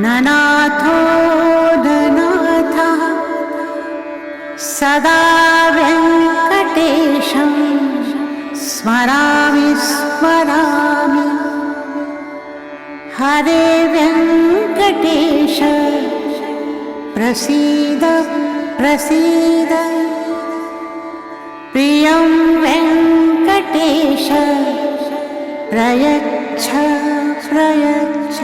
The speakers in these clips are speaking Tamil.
ननाथो ननाथः सदा वेङ्कटेशं स्मरामि स्मरामि। हरे वेङ्कटेश प्रसीद प्रसीद। प्रियं वेङ्कटेश प्रयच्छ प्रयच्छ।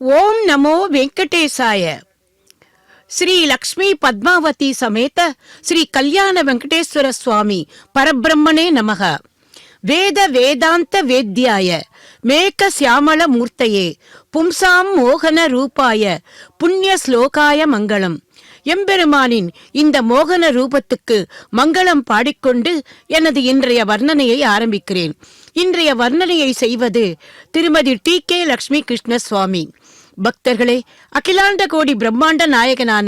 ஓம் நமோ வெங்கடேசாய. ஸ்ரீ லக்ஷ்மி பத்மாவதி சமேத ஸ்ரீ கல்யாண வெங்கடேஸ்வர சுவாமி பரபிரம்மனே நமக. வேத வேதாந்த வேத்யாய மேக சியாமள மூர்த்தையே பும்சாம் மோகன ரூபாய புண்ணிய ஸ்லோகாய மங்களம். எம்பெருமானின் இந்த மோகன ரூபத்துக்கு மங்களம் பாடிக்கொண்டு எனது இன்றைய வர்ணனையை ஆரம்பிக்கிறேன். இன்றைய வர்ணனையை செய்வது திருமதி டி.கே. லக்ஷ்மி கிருஷ்ண சுவாமி. பக்தர்களே, அகிலாண்ட கோடி பிரம்மாண்ட நாயகனான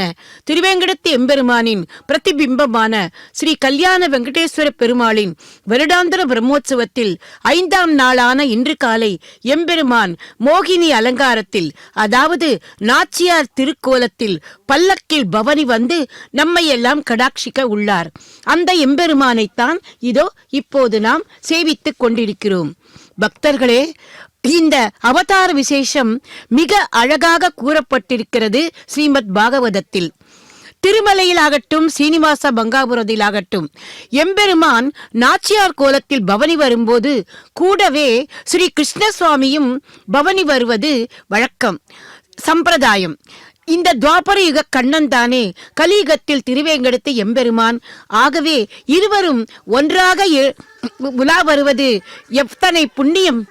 திருவேங்கடத்து எம்பெருமானின் பிரதிபிம்பமான ஸ்ரீ கல்யாண வெங்கடேஸ்வர பெருமாளின் வருடாந்திர பிரம்மோற்சவத்தில் 5ஆம் நாளான இன்று காலை எம்பெருமான் மோகினி அலங்காரத்தில், அதாவது நாச்சியார் திருக்கோலத்தில் பல்லக்கில் பவனி வந்து நம்மை எல்லாம் கடாட்சிக்க உள்ளார். அந்த எம்பெருமானைத்தான் இதோ இப்போது நாம் சேவித்துக் கொண்டிருக்கிறோம். பக்தர்களே, இந்த அவதார விசேஷம் மிக அழகாக கூறப்பட்டிருக்கிறது ஸ்ரீமத் பாகவதத்தில். திருமலையில் ஆகட்டும், சீனிவாச பங்காபுரத்தில் ஆகட்டும், எம்பெருமான் நாச்சியார் கோலத்தில் பவனி வரும்போது கூடவே ஸ்ரீ கிருஷ்ணசுவாமியும் பவனி வருவது வழக்கம், சம்பிரதாயம். இந்த துவாபர யுக கண்ணன் தானே கலியுகத்தில் திருவேங்கடத்து எம்பெருமான். ஆகவே இருவரும் ஒன்றாக உலா வருவது எத்தனை புண்ணியம்!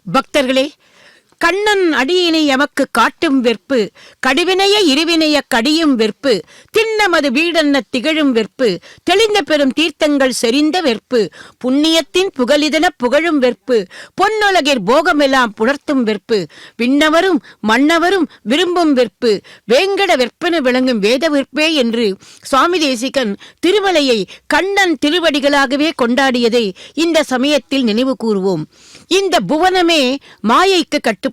பக்தர்களே, கண்ணன் அடியினை எமக்கு காட்டும் வெற்பு, கடிவினைய இருவினைய கடியும் வெற்பு, திண்ணமது வீடன்ன திகழும் வெற்பு, தெளிந்த பெரும் தீர்த்தங்கள் செறிந்த வெற்பு, புண்ணியத்தின் புகழிதன புகழும் வெற்பு, பொன்னுலகிர் போகமெல்லாம் புணர்த்தும் வெற்பு, விண்ணவரும் மன்னவரும் விரும்பும் வெற்பு, வேங்கட வெற்பென விளங்கும் வேத வெற்பே என்று சுவாமி தேசிகன் திருமலையை கண்ணன் திருவடிகளாகவே கொண்டாடியதை இந்த சமயத்தில் நினைவு கூறுவோம். இந்த புவனமே மாயைக்கு கட்டுப்பட்டது.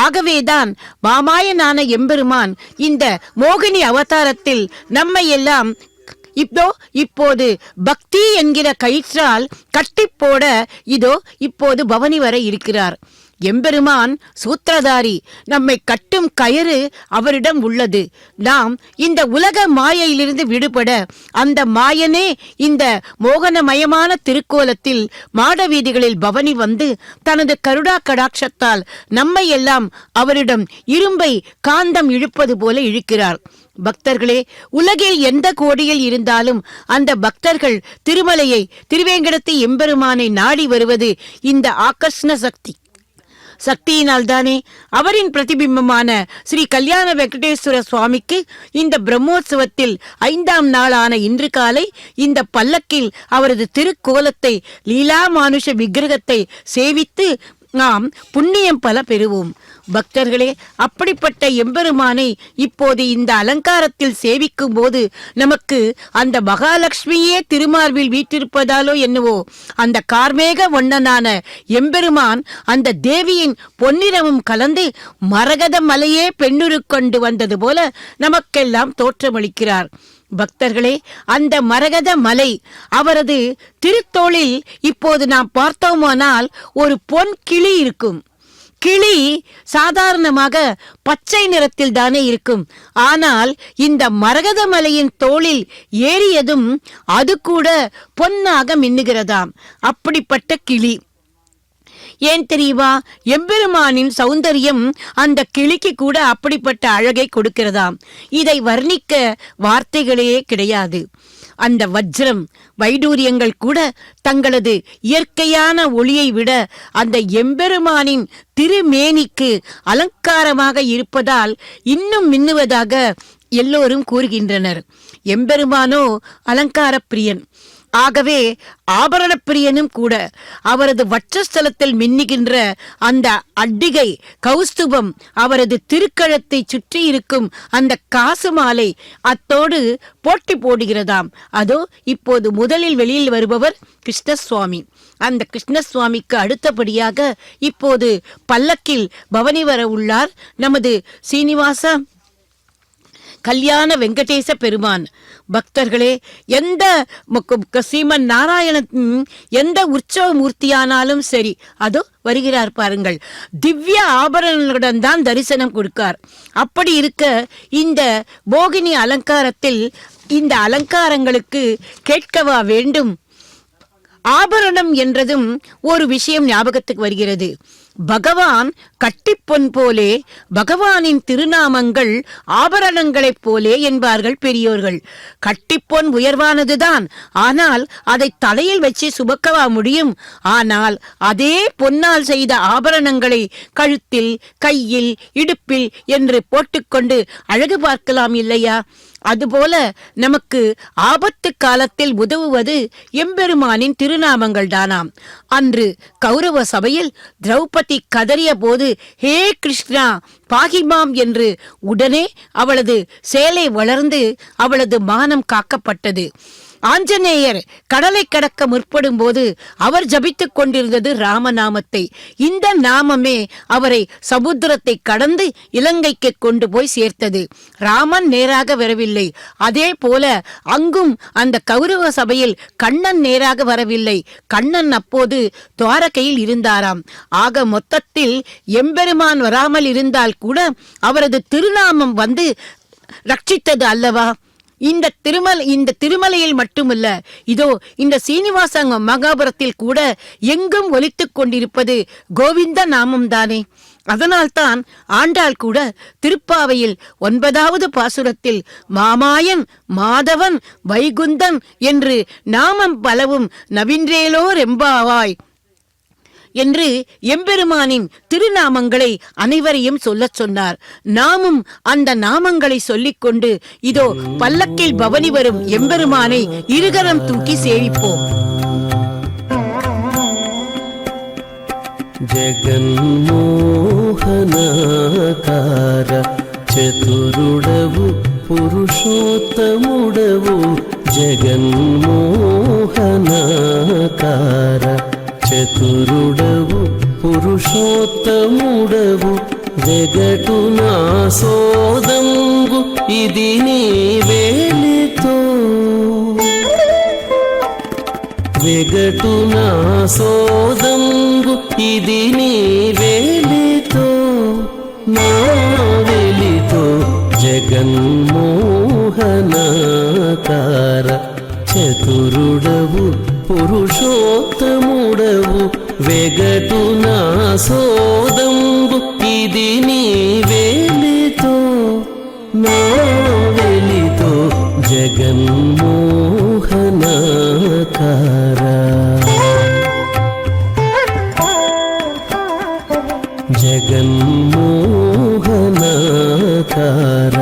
ஆகவேதான் மாமாயனான எம்பெருமான் இந்த மோகினி அவதாரத்தில் நம்மை எல்லாம் இப்போது பக்தி என்கிற கயிற்றால் கட்டி போட இதோ இப்போது பவனி வர இருக்கிறார். எம்பெருமான் சூத்திரதாரி. நம்மை கட்டும் கயிறு அவரிடம் உள்ளது. நாம் இந்த உலக மாயையிலிருந்து விடுபட அந்த மாயனே இந்த மோகனமயமான திருக்கோலத்தில் மாட வீதிகளில் பவனி வந்து தனது கருடா கடாட்சத்தால் நம்மை எல்லாம் அவரிடம் இரும்பை காந்தம் இழுப்பது போல இழுக்கிறார். பக்தர்களே, உலகில் எந்த கோடியில் இருந்தாலும் அந்த பக்தர்கள் திருமலையை, திருவேங்கடத்தை, எம்பெருமானை நாடி வருவது இந்த ஆகர்ஷண சக்தியினால்தானே. அவரின் பிரதிபிம்பமான ஸ்ரீ கல்யாண வெங்கடேஸ்வர சுவாமிக்கு இந்த பிரம்மோற்சவத்தில் 5ஆம் நாளான இன்று காலை இந்த பல்லக்கில் அவரது திருக்கோலத்தை, லீலா மானுஷ விக்கிரகத்தை சேவித்து நாம் புண்ணியம் பல பெறுவோம். பக்தர்களே, அப்படிப்பட்ட எம்பெருமானை இப்போது இந்த அலங்காரத்தில் சேவிக்கும் போது நமக்கு அந்த மகாலட்சுமியே திருமார்பில் வீற்றிருப்பதாலோ என்னவோ அந்த கார்மேக வண்ணனான எம்பெருமான் அந்த தேவியின் பொன்னிறமும் கலந்து மரகத மலையே பெண்ணுரு கொண்டு வந்தது போல நமக்கெல்லாம் தோற்றமளிக்கிறார். பக்தர்களே, அந்த மரகத மலை அவரது திருத்தோளில் இப்போது நாம் பார்த்தோமானால் ஒரு பொன் கிளி இருக்கும். கிளி சாதாரணமாக பச்சை நிறத்தில் தானே இருக்கும். ஆனால் இந்த மரகத மலையின் தோளில் ஏறியதும் அது கூட பொன்னாக மின்னுகிறதாம். அப்படிப்பட்ட கிளி ஏன் தெரியுமா? எம்பெருமானின் சௌந்தரியம் அந்த கிளிக்கு கூட அப்படிப்பட்ட அழகை கொடுக்கிறதாம். இதை வர்ணிக்க வார்த்தைகளே கிடையாது. அந்த வஜ்ரம் வைடூரியங்கள் கூட தங்களது இயற்கையான ஒளியை விட அந்த எம்பெருமானின் திருமேனிக்கு அலங்காரமாக இருப்பதால் இன்னும் மின்னுவதாக எல்லோரும் கூறுகின்றனர். எம்பெருமானோ அலங்கார பிரியன். ஆகவே ஆபரண பிரியனும் கூட. அவரது வட்சஸ்தலத்தில் மின்னுகின்ற அந்த அட்டிகை கௌஸ்துபம், அவரது திருக்கழத்தை சுற்றி இருக்கும் அந்த காசு மாலை அத்தோடு போட்டி போடுகிறதாம். அதோ இப்போது முதலில் வெளியில் வருபவர் கிருஷ்ணசுவாமி. அந்த கிருஷ்ணசுவாமிக்கு அடுத்தபடியாக இப்போது பல்லக்கில் பவனி வர உள்ளார் நமது சீனிவாச கல்யாண வெங்கடேச பெருமான். பக்தர்களே, எந்த ஸ்ரீமன் நாராயணன் எந்த உற்சவ மூர்த்தியானாலும் சரி, அதோ வருகிறார் பாருங்கள். திவ்ய ஆபரணங்களுடன் தான் தரிசனம் கொடுக்கார். அப்படி இருக்க இந்த போகினி அலங்காரத்தில் இந்த அலங்காரங்களுக்கு கேட்கவா வேண்டும்? ஆபரணம் என்றதும் ஒரு விஷயம் ஞாபகத்துக்கு வருகிறது. பகவான் கட்டிப்பொன் போலே, பகவானின் திருநாமங்கள் ஆபரணங்களைப் போலே என்பார்கள் பெரியோர்கள். கட்டிப்பொன் உயர்வானதுதான், ஆனால் அதை தலையில் வச்சு சுமக்கவா முடியும்? ஆனால் அதே பொன்னால் செய்த ஆபரணங்களை கழுத்தில், கையில், இடுப்பில் என்று போட்டுக்கொண்டு அழகு பார்க்கலாம் இல்லையா? அதுபோல நமக்கு ஆபத்து காலத்தில் உதவுவது எம்பெருமானின் திருநாமங்கள் தானாம். அன்று கௌரவ சபையில் திரௌபதி கதறிய போது, ஹே கிருஷ்ணா பாகிமாம் என்று உடனே அவளது சேலை வளர்ந்து அவளது மானம் காக்கப்பட்டது. ஆஞ்சநேயர் கடலை கடக்க முற்படும் போது அவர் ஜபித்துக் கொண்டிருந்தது ராமநாமத்தை. இந்த நாமமே அவரை சமுத்திரத்தை கடந்து இலங்கைக்கு கொண்டு போய் சேர்த்தது. ராமன் நேராக வரவில்லை. அதே போல அங்கும் அந்த கௌரவ சபையில் கண்ணன் நேராக வரவில்லை. கண்ணன் அப்போது துவாரகையில் இருந்தாராம். ஆக மொத்தத்தில் எம்பெருமான் வராமல் இருந்தால் கூட அவரது திருநாமம் வந்து ரட்சித்தது அல்லவா? இந்த திருமலையில் மட்டுமல்ல, இதோ இந்த சீனிவாச மகாபுரத்தில் கூட எங்கும் ஒலித்துக் கொண்டிருப்பது கோவிந்த நாமம் தானே. அதனால்தான் ஆண்டாள் கூட திருப்பாவையில் 9வது பாசுரத்தில் மாமாயன், மாதவன், வைகுந்தன் என்று நாமம் பலவும் நவின்றேலோ ரெம்பாவாய் என்று எம்பெருமானின் திருநாமங்களை அனைவரையும் சொல்லச் சொன்னார். நாமும் அந்த நாமங்களை சொல்லிக்கொண்டு இதோ பல்லக்கில் பவனி வரும் எம்பெருமானை இருகரம் தூக்கி சேவிப்போம். జగన్మోహనాకార చతురుడవు పురుషోత్తముడవు జగన్మోహనాకార చతురుడవు పురుషోత్తముడవు జగటు నా సోదంగు ఇది నీ వేలితో వెగటు నా సోదంబు ఇది నీ వేలితో నా వెలితో జగన్మోహనాకార చతురుడవు పురుషోత్తముడవు వెగటు నా సోదంబు ఇది నీ వేలితో నా వెలితో జగన్మోహనాకార జగన్మోహనాకార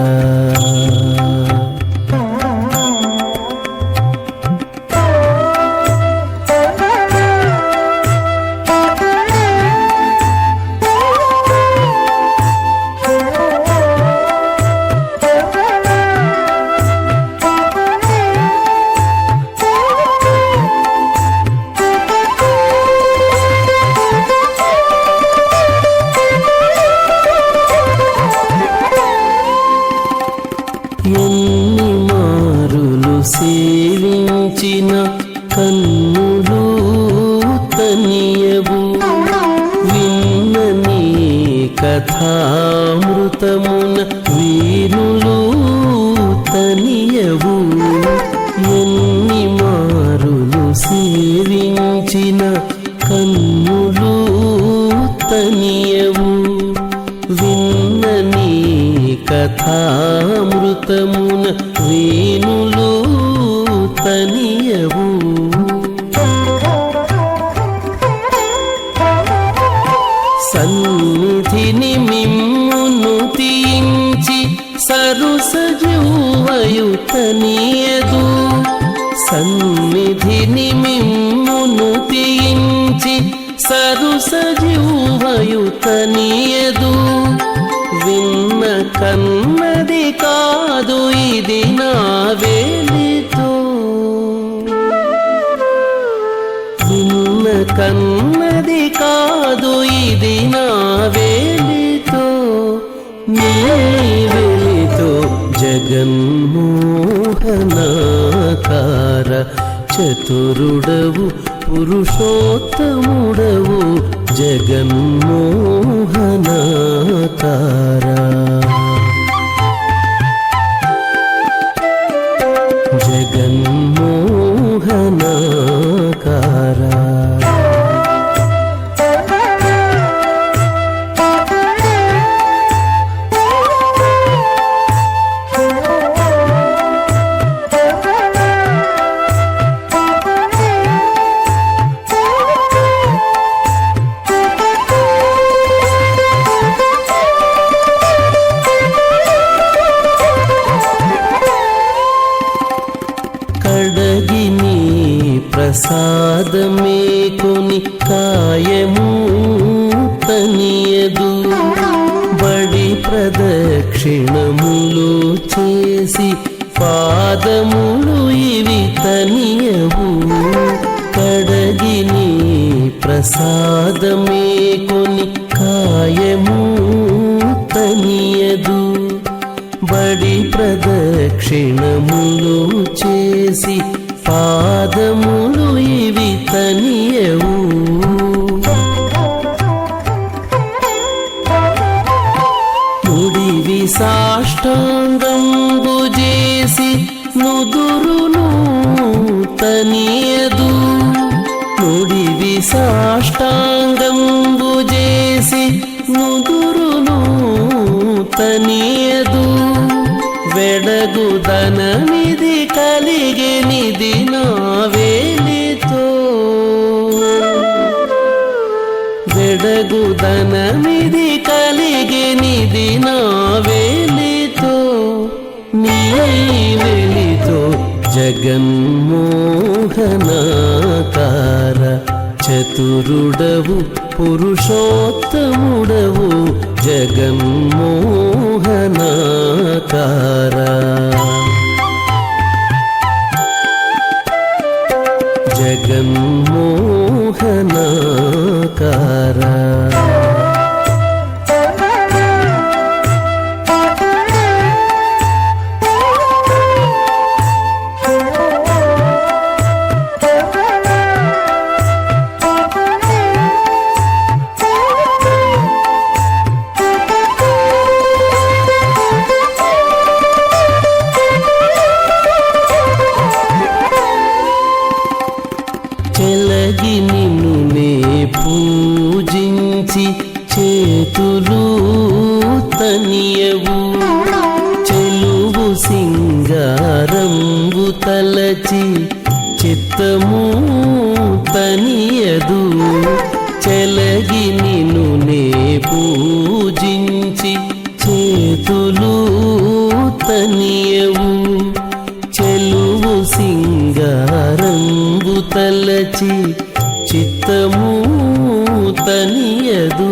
ఎన్ని మారులు సేవించిన కన్నులు తనియవు విన్న నీ కథామృతమున వీనులు తనియవు ఎన్ని మారులు సేవించిన కన్నులు తనియవు విన్న నీ కథామృతమున వేణులు తనియవు సన్నిధిని మిమ్మును తీయించి సరుసజువయు తనియదు సన్నిధిని మిమ్మును తీయించి సరుసజువయు తనియదు విన్న కన్నది కాదు ఇది నా వేలితో విన్న కన్నది కాదు ఇది నా వేలితో నీ వెలితో జగన్మోహనాకార చతురుడవు పురుషోత్తముడవు జగన్మోహనాకార జగన్మోహనాకార కడగిని ప్రసాదమే కొని కాయము తనియదు బడి ప్రదక్షిణములు చేసి పాదములు ఇవి తనియవు కడగిని ప్రసాదమే కొని కాయము తనియదు బడి ప్రదక్షిణములు చేసి పాదములు ఇవి తనియవు ముడివి సాష్టాంగంబు చేసి నుదురును తనియదు ముడివి సాష్టాంగంబు చేసి నుదురును తనియదు వెడగుదనమిది కలిగెనిది నా వేలితో వెడగుదనమిది కలిగెనిది నా వేలితో నీ వెలితో జగన్మోహనాకార చతురుడవు పురుషోత్తముడవు జగన్మోహనాకార జగన్మోహనాకార తనియవు చెలువు సింగారంబు తలచి చిత్తము తనియదు చెలగి నిను నే పూజించి చేతులు తనియవు చెలువు సింగారంబు తలచి చిత్తము తనియదు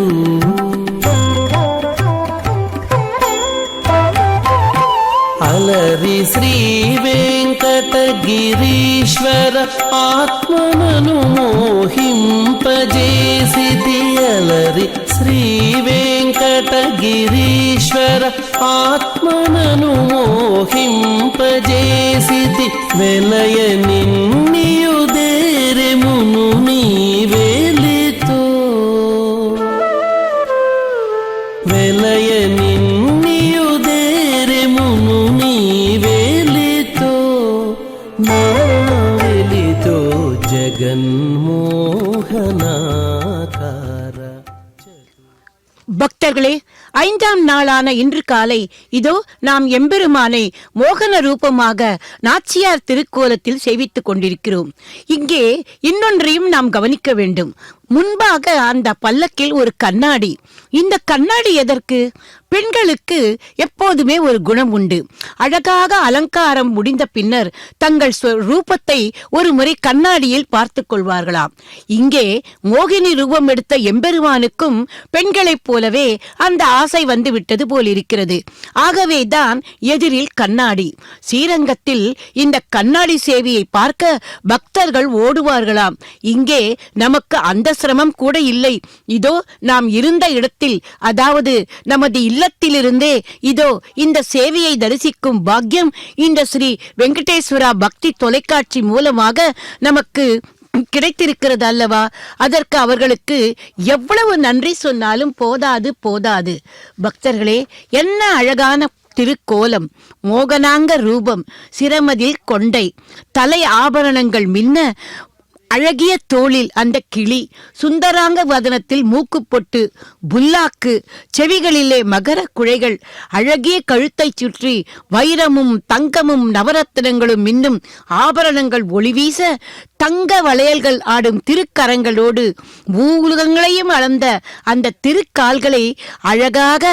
అలరి శ్రీ వెంకటగిరీశ్వర ఆత్మనను మోహింపజేసిది అలరి శ్రీ వెంకటగిరీశ్వర ఆత్మనను మోహింపజేసిది వెలయ నిన్నియుదేరెమును నీవేలితో వెలయ నిన్నియుదేరెమును నీవేలితో నా వెలితో జగన్మోహనాకార. பக்தர்களே, 5ஆம் நாளான இன்று காலை இதோ நாம் எம்பெருமானை மோகன ரூபமாக நாச்சியார் திருக்கோலத்தில் சேவித்துக் கொண்டிருக்கிறோம். இங்கே இன்னொன்றையும் நாம் கவனிக்க வேண்டும். முன்பாக அந்த பல்லக்கில் ஒரு கண்ணாடி. இந்த கண்ணாடி எதற்கு? பெண்களுக்கு எப்போதுமே ஒரு குணம் உண்டு. அழகாக அலங்காரம் முடிந்த பின்னர் தங்கள் ரூபத்தை ஒரு முறை கண்ணாடியில் பார்த்து கொள்வார்களாம். இங்கே மோகினி ரூபம் எடுத்த எம்பெருமானுக்கும் பெண்களைப் போலவே அந்த ஆசை வந்து விட்டது போல் இருக்கிறது. ஆகவேதான் எதிரில் கண்ணாடி. ஸ்ரீரங்கத்தில் இந்த கண்ணாடி சேவையை பார்க்க பக்தர்கள் ஓடுவார்களாம். இங்கே நமக்கு அந்த சிரமம் கூட இல்லை. இதோ நாம் இருந்த இடத்தில், அதாவது நமது இல்லத்திலிருந்தே இதோ இந்த சேவையை தரிசிக்கும் பாக்கியம் இந்த ஸ்ரீ வெங்கடேஸ்வரா பக்தி தொலைக்காட்சி மூலமாக நமக்கு கிடைத்திருக்கிறது அல்லவா? அதற்கு அவர்களுக்கு எவ்வளவு நன்றி சொன்னாலும் போதாது. பக்தர்களே, என்ன அழகான திருக்கோலம்! மோகனாங்க ரூபம், சிரமதில் கொண்டை, தலை ஆபரணங்கள் மின்ன, அழகிய தோளில் அந்த கிளி, சுந்தராங்க வதனத்தில் மூக்குப்பொட்டு, புல்லாக்கு, செவிகளிலே மகர குழைகள், அழகிய கழுத்தை சுற்றி வைரமும் தங்கமும் நவரத்தினங்களும் மின்னும் ஆபரணங்கள் ஒளிவீச, தங்க வளையல்கள் ஆடும் திருக்கரங்களோடு பூவுலகங்களையும் அளந்த அந்த திருக்கால்களை அழகாக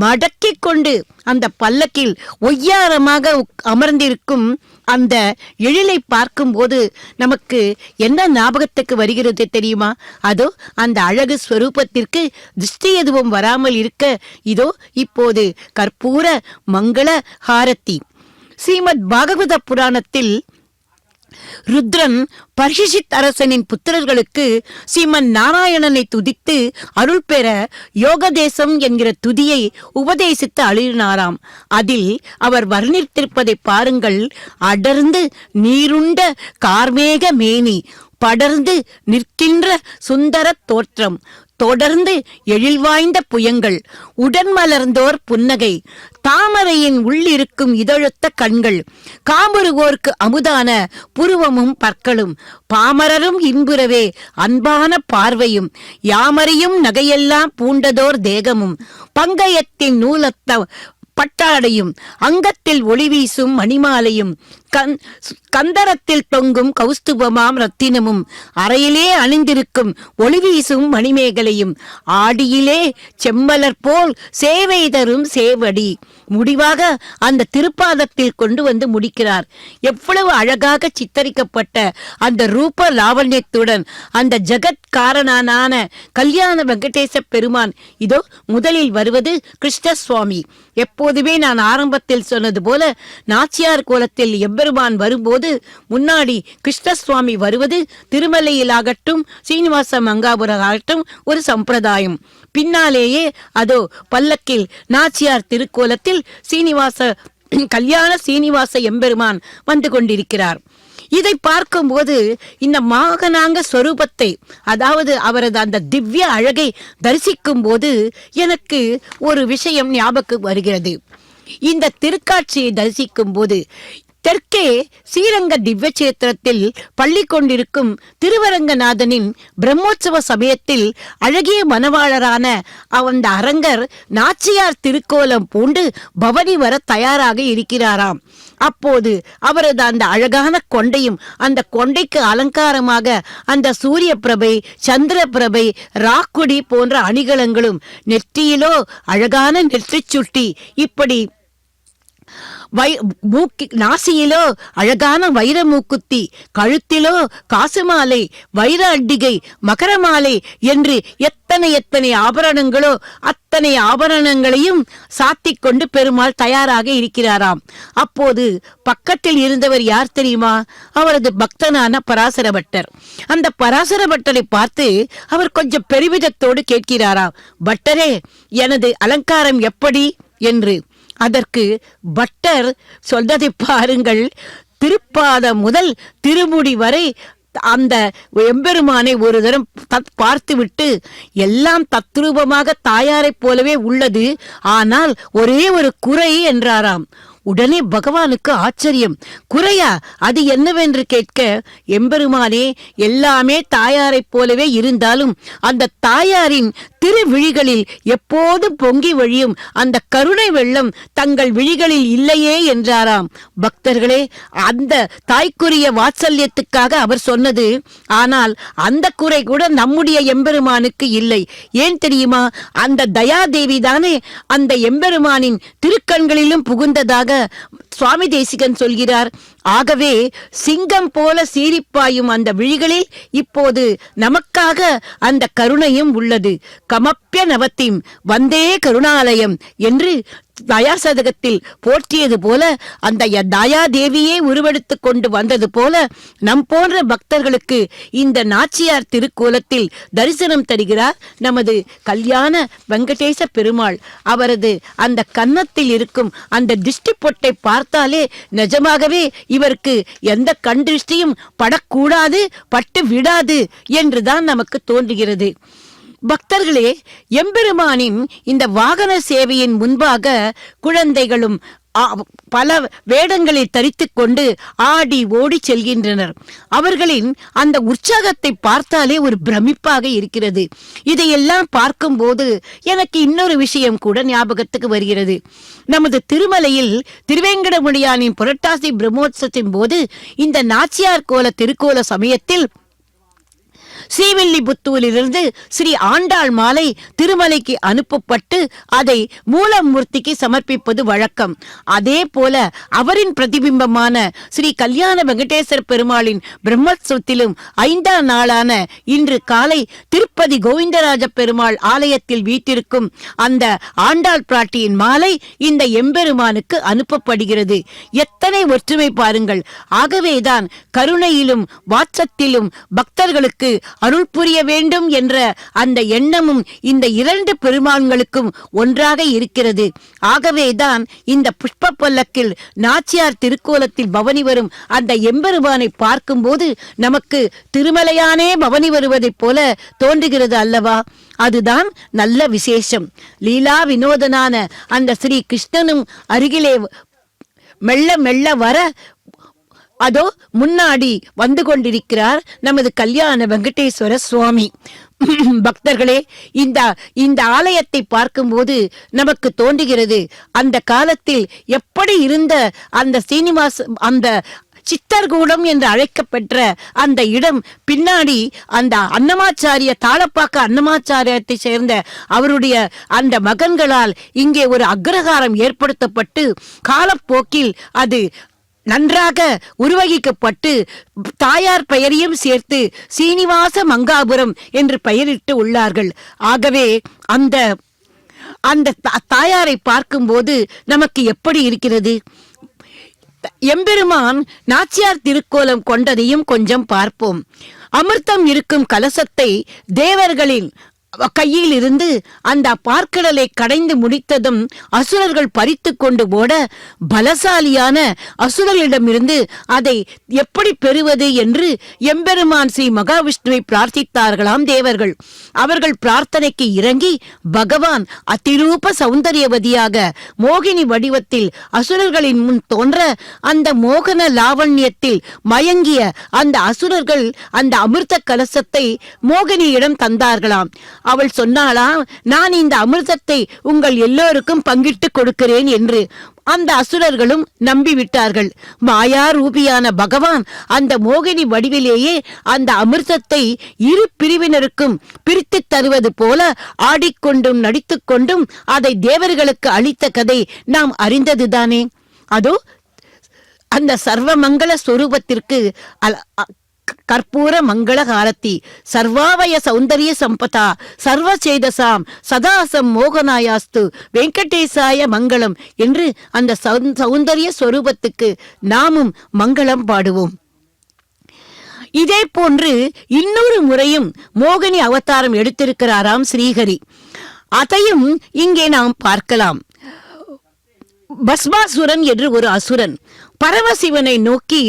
மடக்கிக் கொண்டு அந்த பல்லக்கில் ஒய்யாரமாக அமர்ந்திருக்கும் அந்த எழிலை பார்க்கும்போது நமக்கு என்ன ஞாபகத்துக்கு வருகிறது தெரியுமா? அதோ அந்த அழகு ஸ்வரூபத்திற்கு திருஷ்டி எதுவும் வராமல் இருக்க இதோ இப்போது கற்பூர மங்கள ஹாரத்தி. ஸ்ரீமத் பாகவத புராணத்தில் ருத்ரன் பர்ஷிஷித் அரசனின் புத்திரர்களுக்கு ஸ்ரீமன் நாராயணனை துதித்து அருள் பெற யோகதேசம் என்கிற துதியை உபதேசித்து அருளினாராம். அதில் அவர் வர்ணித்திருப்பதை பாருங்கள். அடர்ந்து நீருண்ட கார்மேக மேனி, படர்ந்து நிற்கின்ற சுந்தர தோற்றம், தொடர்ந்து எழில்வாய்ந்த புயங்கள், உடன் மலர்ந்தோர் புன்னகை, தாமரையின் உள்ளிருக்கும் இதழொத்த கண்கள், காமுறுவோர்க்கு அமுதான புருவமும் பற்களும், பாமரரும் இன்புறவே அன்பான பார்வையும், யாமரையும் நகையெல்லாம் பூண்டதோர் தேகமும், பங்கயத்தின் நூலத்த பட்டாடையும், அங்கத்தில் ஒளி வீசும் மணிமாலையும், கந்தரத்தில் தொங்கும் கௌஸ்துபமாம் ரத்தினமும், அறையிலே அணிந்திருக்கும் ஒளி வீசும் மணிமேகலையும், ஆடியிலே செம்மலர் போல் சேவை தரும் சேவடி. முடிவாக அந்த திருப்பாதத்தில் கொண்டு வந்து முடிக்கிறார். எவ்வளவு அழகாக சித்தரிக்கப்பட்ட அந்த ரூப லாவண்யத்துடன் அந்த ஜகத் காரணனான கல்யாண வெங்கடேச பெருமான் இதோ முதலில் வருவது கிருஷ்ணசுவாமி. எப்போதுமே நான் ஆரம்பத்தில் சொன்னது போல நாச்சியார் கோலத்தில் எம்பெருமான் வரும்போது முன்னாடி கிருஷ்ணசுவாமி வருவது திருமலையில் ஆகட்டும், சீனிவாச மங்காபுரம் ஆகட்டும் ஒரு சம்பிரதாயம். பின்னாலேயே அதோ பல்லக்கில் நாச்சியார் திருக்கோலத்தில் கல்யாண சீனிவாச எம்பெருமான் வந்து கொண்டிருக்கிறார். இதை பார்க்கும்போது இந்த மாகனாங்க ஸ்வரூபத்தை, அதாவது அவரது அந்த திவ்ய அழகை தரிசிக்கும் போது எனக்கு ஒரு விஷயம் ஞாபகம் வருகிறது. இந்த திருக்காட்சியை தரிசிக்கும் போது தெற்கே ஸ்ரீரங்க திவ்ய சேத்திரத்தில் பள்ளி கொண்டிருக்கும் திருவரங்கநாதனின் பிரம்மோற்சவ சமயத்தில் அழகிய மணவாளரான அந்த அரங்கர் நாச்சியார் திருக்கோலம் பூண்டு பவனி வர தயாராக இருக்கிறாராம். அப்போது அவரது அந்த அழகான கொண்டையும் அந்த கொண்டைக்கு அலங்காரமாக அந்த சூரிய பிரபை, சந்திர பிரபை, ராக்குடி போன்ற அணிகலங்களும், நெற்றியிலோ அழகான நெற்றிச் சுட்டி, இப்படி நாசியிலோ அழகான வைர மூக்குத்தி, கழுத்திலோ காசு மாலை, வைர அட்டிகை, மகர மாலை என்று எத்தனை எத்தனை ஆபரணங்களோ அத்தனை ஆபரணங்களையும் சாத்திக் கொண்டு பெருமாள் தயாராக இருக்கிறாராம். அப்போது பக்கத்தில் இருந்தவர் யார் தெரியுமா? அவரது பக்தனான பராசர பட்டர். அந்த பராசர பட்டரை பார்த்து அவர் கொஞ்சம் பெருமிதத்தோடு கேட்கிறாராம், பட்டரே, எனது அலங்காரம் எப்படி என்று. அதற்கு பட்டர் சொல்வதை பாருங்கள். திருப்பாதம் முதல் திருமுடி வரை அந்த எம்பெருமானை ஒரு தரம் பார்த்துவிட்டு, எல்லாம் தத்ரூபமாக தாயாரைப் போலவே உள்ளது, ஆனால் ஒரே ஒரு குறை என்றாராம். உடனே பகவானுக்கு ஆச்சரியம். குறையா? அது என்னவென்று கேட்க, எம்பெருமானே, எல்லாமே தாயாரைப் போலவே இருந்தாலும் அந்த தாயாரின் திருவிழிகளில் எப்போதும் பொங்கி வழியும் அந்த கருணை வெள்ளம் தங்கள் விழிகளில் இல்லையே என்றாராம். பக்தர்களே, அந்த தாய்க்குரிய வாத்சல்யத்துக்காக அவர் சொன்னது. ஆனால் அந்த குறை கூட நம்முடைய எம்பெருமானுக்கு இல்லை. ஏன் தெரியுமா? அந்த தயாதேவி தானே அந்த எம்பெருமானின் திருக்கண்களிலும் புகுந்ததாக சுவாமி தேசிகன் சொல்கிறார். ஆகவே சிங்கம் போல சீரிப்பாயும் அந்த விழிகளில் இப்போது நமக்காக அந்த கருணையும் உள்ளது. கமப்பிய நவத்திம் வந்தே கருணாலயம் என்று தயாசதகத்தில் போற்றியது போல அந்த தயாதேவியே உருவெடுத்துக் கொண்டு வந்தது போல நம் போன்ற பக்தர்களுக்கு இந்த நாச்சியார் திருக்கோலத்தில் தரிசனம் தருகிறார் நமது கல்யாண வெங்கடேச பெருமாள். அவரது அந்த கன்னத்தில் இருக்கும் அந்த திருஷ்டி பொட்டை பார்த்தாலே நிஜமாகவே இவருக்கு எந்த கண் திருஷ்டியும் படக்கூடாது, பட்டு விடாது என்றுதான் நமக்கு தோன்றுகிறது. பக்தர்களே, எம்பெருமானின் இந்த வாகன சேவையின் முன்பாக குழந்தைகளும் பல வேடங்களை தரித்துக் கொண்டு ஆடி ஓடி செல்கின்றனர். அவர்களின் அந்த உற்சாகத்தை பார்த்தாலே ஒரு பிரமிப்பாக இருக்கிறது. இதையெல்லாம் பார்க்கும்போது எனக்கு இன்னொரு விஷயம் கூட ஞாபகத்துக்கு வருகிறது. நமது திருமலையில் திருவேங்கடமுடியானின் புரட்டாசி பிரம்மோற்சவத்தின் போது இந்த நாச்சியார் கோல திருக்கோல சமயத்தில் ஸ்ரீவில்லிபுத்தூரிலிருந்து ஸ்ரீ ஆண்டாள் மாலை திருமலைக்கு அனுப்பப்பட்டு அதை மூலமூர்த்திக்கு சமர்ப்பிப்பது வழக்கம். அதே போல அவரின் பிரதிபிம்பமான ஸ்ரீ கல்யாண வெங்கடேசர் பெருமாளின் பிரம்மோற்சவத்திலும் 5ஆம் நாளான இன்று காலை திருப்பதி கோவிந்தராஜ பெருமாள் ஆலயத்தில் வீட்டிற்கும் அந்த ஆண்டாள் பிராட்டியின் மாலை இந்த எம்பெருமானுக்கு அனுப்பப்படுகிறது. எத்தனை ஒற்றுமை பாருங்கள். ஆகவேதான் கருணையிலும் வாட்சத்திலும் பக்தர்களுக்கு அருள் புரிய வேண்டும் என்ற அந்த எண்ணமும் இந்த 2 பெருமான்களுக்கும் ஒன்றாக இருக்கிறது. ஆகவேதான் இந்த புஷ்ப பல்லக்கில் நாச்சியார் திருக்கோலத்தில் பவனி வரும் அந்த எம்பெருமானை பார்க்கும்போது நமக்கு திருமலையானே பவனி வருவதைப் போல தோன்றுகிறது அல்லவா? அதுதான் நல்ல விசேஷம். லீலா வினோதனான அந்த ஸ்ரீ கிருஷ்ணனும் அருகிலே மெல்ல மெல்ல வர அதோ முன்னாடி வந்து கொண்டிருக்கிறார் நமது கல்யாண வெங்கடேஸ்வர சுவாமி. பக்தர்களே, இந்த ஆலயத்தை பார்க்கும்போது நமக்கு தோன்றுகிறது, அந்த காலத்தில் எப்படி இருந்த அந்த அந்த சித்தர்கூடம் என்று அழைக்கப்பெற்ற அந்த இடம் பின்னாடி அந்த அன்னமாச்சாரிய தாளப்பாக்க அன்னமாச்சாரியத்தை சேர்ந்த அவருடைய அந்த மகன்களால் இங்கே ஒரு அக்ரஹாரம் ஏற்படுத்தப்பட்டு காலப்போக்கில் அது நன்றாக உருவகிக்கப்பட்டு தாயார் பெயரையும் சேர்த்து சீனிவாச மங்காபுரம் என்று பெயரிட்டு உள்ளார்கள். ஆகவே அந்த தாயாரை பார்க்கும்போது நமக்கு எப்படி இருக்கிறது? எம்பெருமான் நாச்சியார் திருக்கோலம் கொண்டதையும் கொஞ்சம் பார்ப்போம். அமிர்தம் இருக்கும் கலசத்தை தேவர்களின் கையில் இருந்து அந்த பார்க்கடலை கடைந்து முடித்ததும் அசுரர்கள் பறித்து கொண்டு ஓட பலசாலியான அசுரர்களிடமிருந்து அதை எப்படி பெறுவது என்று எம்பெருமான் ஸ்ரீ மகாவிஷ்ணுவை பிரார்த்தித்தார்களாம் தேவர்கள். அவர்கள் பிரார்த்தனைக்கு இறங்கி பகவான் அதிரூப சௌந்தரியவதியாக மோகினி வடிவத்தில் அசுரர்களின் முன் தோன்ற அந்த மோகன லாவண்யத்தில் மயங்கிய அந்த அசுரர்கள் அந்த அமிர்த கலசத்தை மோகினியிடம் தந்தார்களாம். அவள் சொன்னாளாம், நான் இந்த அமிர்தத்தை உங்கள் எல்லோருக்கும் பங்கிட்டு கொடுக்கிறேன் என்று. அந்த அசுரர்களும் நம்பிவிட்டார்கள். மாயா ரூபியான பகவான் அந்த மோகினி வடிவிலேயே அந்த அமிர்தத்தை இரு பிரிவினருக்கும் பிரித்து தருவது போல ஆடிக்கொண்டும் நடித்துக்கொண்டும் அதை தேவர்களுக்கு அளித்த கதை நாம் அறிந்ததுதானே. அதோ அந்த சர்வமங்கள ஸ்வரூபத்திற்கு கற்பூர மங்கள காலத்தி சர்வாவய சௌந்தரிய சம்பதா சர்வசேதசாம் சதாசம் மோகனாயாஸ்து வெங்கடேசாய மங்களம் என்று அந்த சௌந்தரிய ஸ்வரூபத்துக்கு நாமும் மங்களம் பாடுவோம். இதே போன்று இன்னொரு முறையும் மோகினி அவதாரம் எடுத்திருக்கிறாராம் ஸ்ரீஹரி. அதையும் இங்கே நாம் பார்க்கலாம். பஸ்மாசுரன் என்று ஒரு அசுரன் பரமசிவனை நோக்கி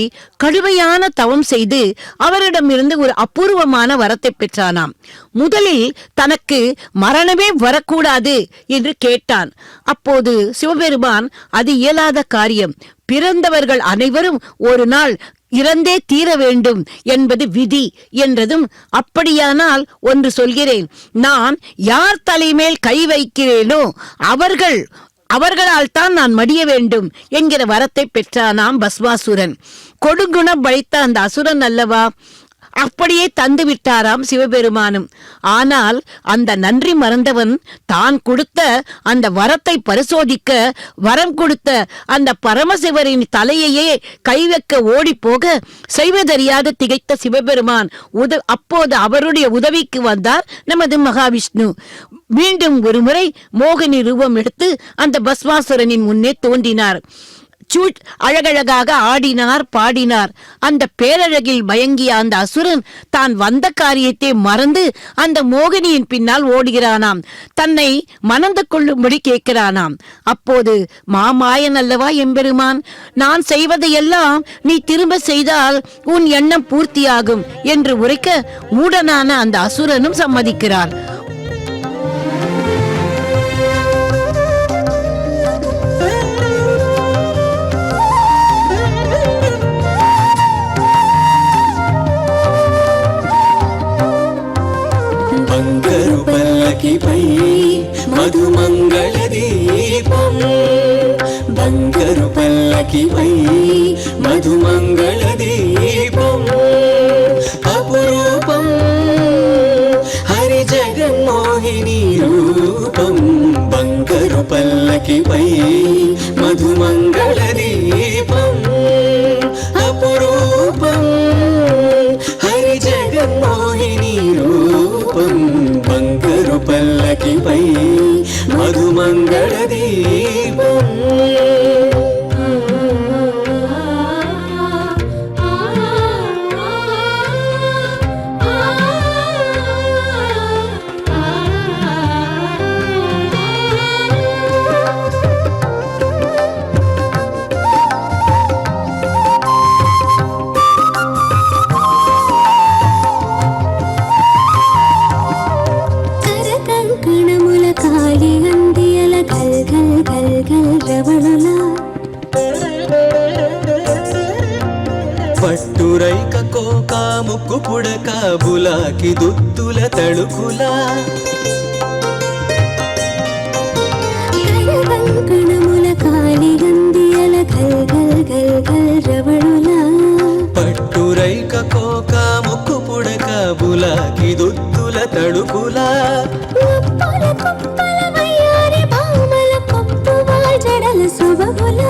கடுமையான தவம் செய்து அவரிடமிருந்து ஒரு அபூர்வமான வரத்தை பெற்றானாம். முதலில் தனக்கு மரணமே வரக்கூடாது என்று கேட்டான். அப்போது சிவபெருமான் அது இயலாத காரியம், பிறந்தவர்கள் அனைவரும் ஒரு நாள் இறந்தே தீர வேண்டும் என்பது விதி என்றதும், அப்படியானால் ஒன்று சொல்கிறேன், நான் யார் தலைமேல் கை வைக்கிறேனோ அவர்களால் தான் நான் மடிய வேண்டும் என்கிற வரத்தை பெற்றானாம் பஸ்மாசுரன். கொடுங்குணம் படைத்த அந்த அசுரன் அல்லவா, அப்படியே தந்து விட்டாராம் சிவபெருமானும். ஆனால் அந்த நன்றி மறந்தவன் தான் கொடுத்த அந்த வரத்தை பரிசோதிக்க வரம் கொடுத்த அந்த பரமசிவரின் தலையையே கை வைக்க ஓடி போக செய்வதறியாது திகைத்த சிவபெருமான் அப்போது அவருடைய உதவிக்கு வந்தார் நமது மகாவிஷ்ணு. மீண்டும் ஒரு முறை மோகினி ரூபம் எடுத்து அந்த பஸ்மாசுரனின் முன்னே தோன்றினார். அழகழகாக ஆடினார், பாடினார். அந்த பேரழகில் மயங்கிய அந்த அசுரன் தான் வந்த காரியத்தை மறந்து அந்த மோகினியின் பின்னால் ஓடுகிறானாம். தன்னை மணந்து கொள்ளும்படி கேட்கிறானாம். அப்போது மாமாயன் அல்லவா எம்பெருமான், நான் செய்வதையெல்லாம் நீ திரும்ப செய்தால் உன் எண்ணம் பூர்த்தியாகும் என்று உரைக்க மூடனான அந்த அசுரனும் சம்மதிக்கிறார். పల్లకిపై మధుమంగళ దీపం బంగారు పల్లకిపై మధుమంగళ దీపం అపురూపం హరి జగన్మోహిని రూపం బంగారు పల్లకిపై మధుమంగళ దీపం అపురూపం హరి జగన్మోహిని రూపం బంగారు పల్లకిపై మధుమంగళ దీపం. పట్టురైక కోక ముక్కు పుడక బులాకి దుత్తుల తళుకుల కంకణముల కాలి గందియల గల్ గల్ గల్ గల్ రవళుల పట్టురైక కోక ముక్కు పుడక బులాకి దుత్తుల తళుకుల కుప్పల కుప్పల వయ్యారి భామల కొప్పువాల్ జడల సుబహుల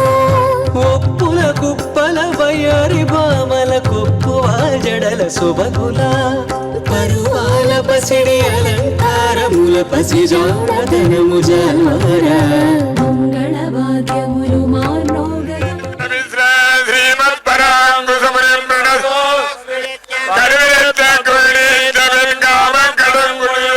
ఒప్పుల కుప్పల వయ్యారి భామల కొప్పువాల్ జడల సుబహుల పరువాల పసిడి అలంకారముల పసిజాడదనము జల్వర మంగళ వాద్యములు మానోగర శ్రీమద్ పరాంగు సమరణ కరుణత కరుణిత వెంగామ కడంగుడు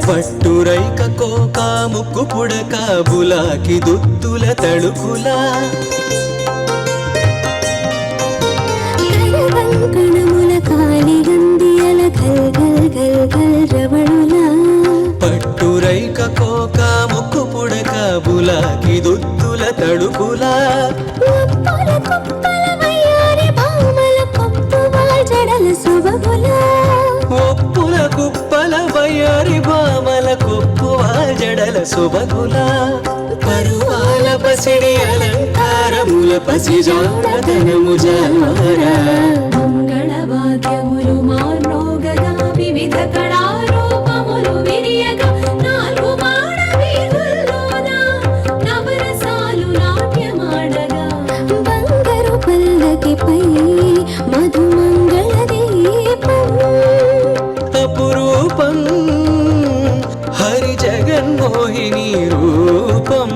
పట్టురైక కోక ముక్కు పుడక బులాకి దుత్తుల తడుకులా కంకణముల కాలిగందియల గల్ గల్ గల్ గల్ రవళులా పట్టురైక కోక ముక్కు పుడక బులాకి దుత్తుల తడుకులా ఒప్పుల కుప్పల వయ్యారి భామల కొప్పువా జడల సొబగులా ఒప్పుల కుప్పల వయ్యారి భామల కొప్పువా జడల సొబగులా పరువాల పసిడి అలంకారముల పసిజాడతనము జాలరా మంగళవాద్యములు మార్మోగగా వివిధ కళారూపములు విరియగా నాలుగు మాడ వీధుల్లోన నవరసాలు నాట్యమాడగా బంగారు పల్లకిపై మధుమంగళ దీపం అపురూపం హరి జగన్మోహిని రూపం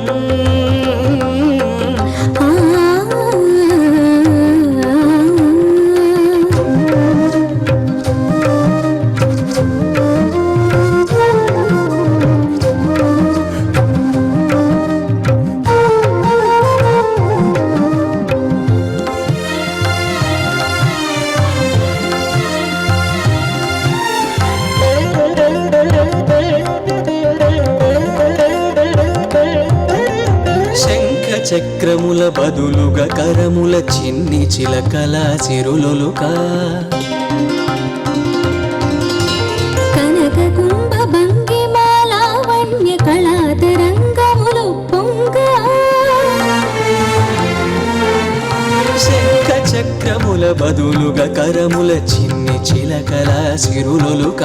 చక్రముల బదులుగా కరముల చిన్ని చిలకల సిరులొలుక కనక కుంభ భంగిమాలావణ్య కళాతరంగములు పొంగ శంఖ చక్రముల బదులుగా కరముల చిన్ని చిలకల సిరులొలుక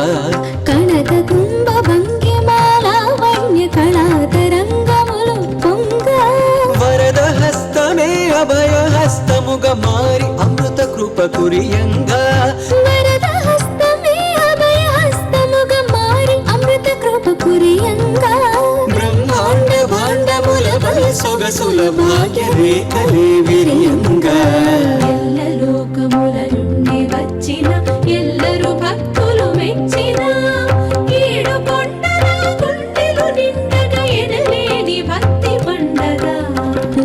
కనక కుంభ భంగిమాలావణ్య కళాతరంగములు పొంగ కురియంగా వరద హస్తమే అభయ హస్తముగా మారి అమృత కృప కురియంగా బ్రహ్మాండ భాండముల బల సొగసుల భాగ్య రేఖలే విరియంగా ఎల్ల లోకముల నుండి వచ్చిన ఎల్లరు భక్తులు మెచ్చిన ఈడు కొండల గుండెలు నిండగా ఎనలేని భక్తి పండగ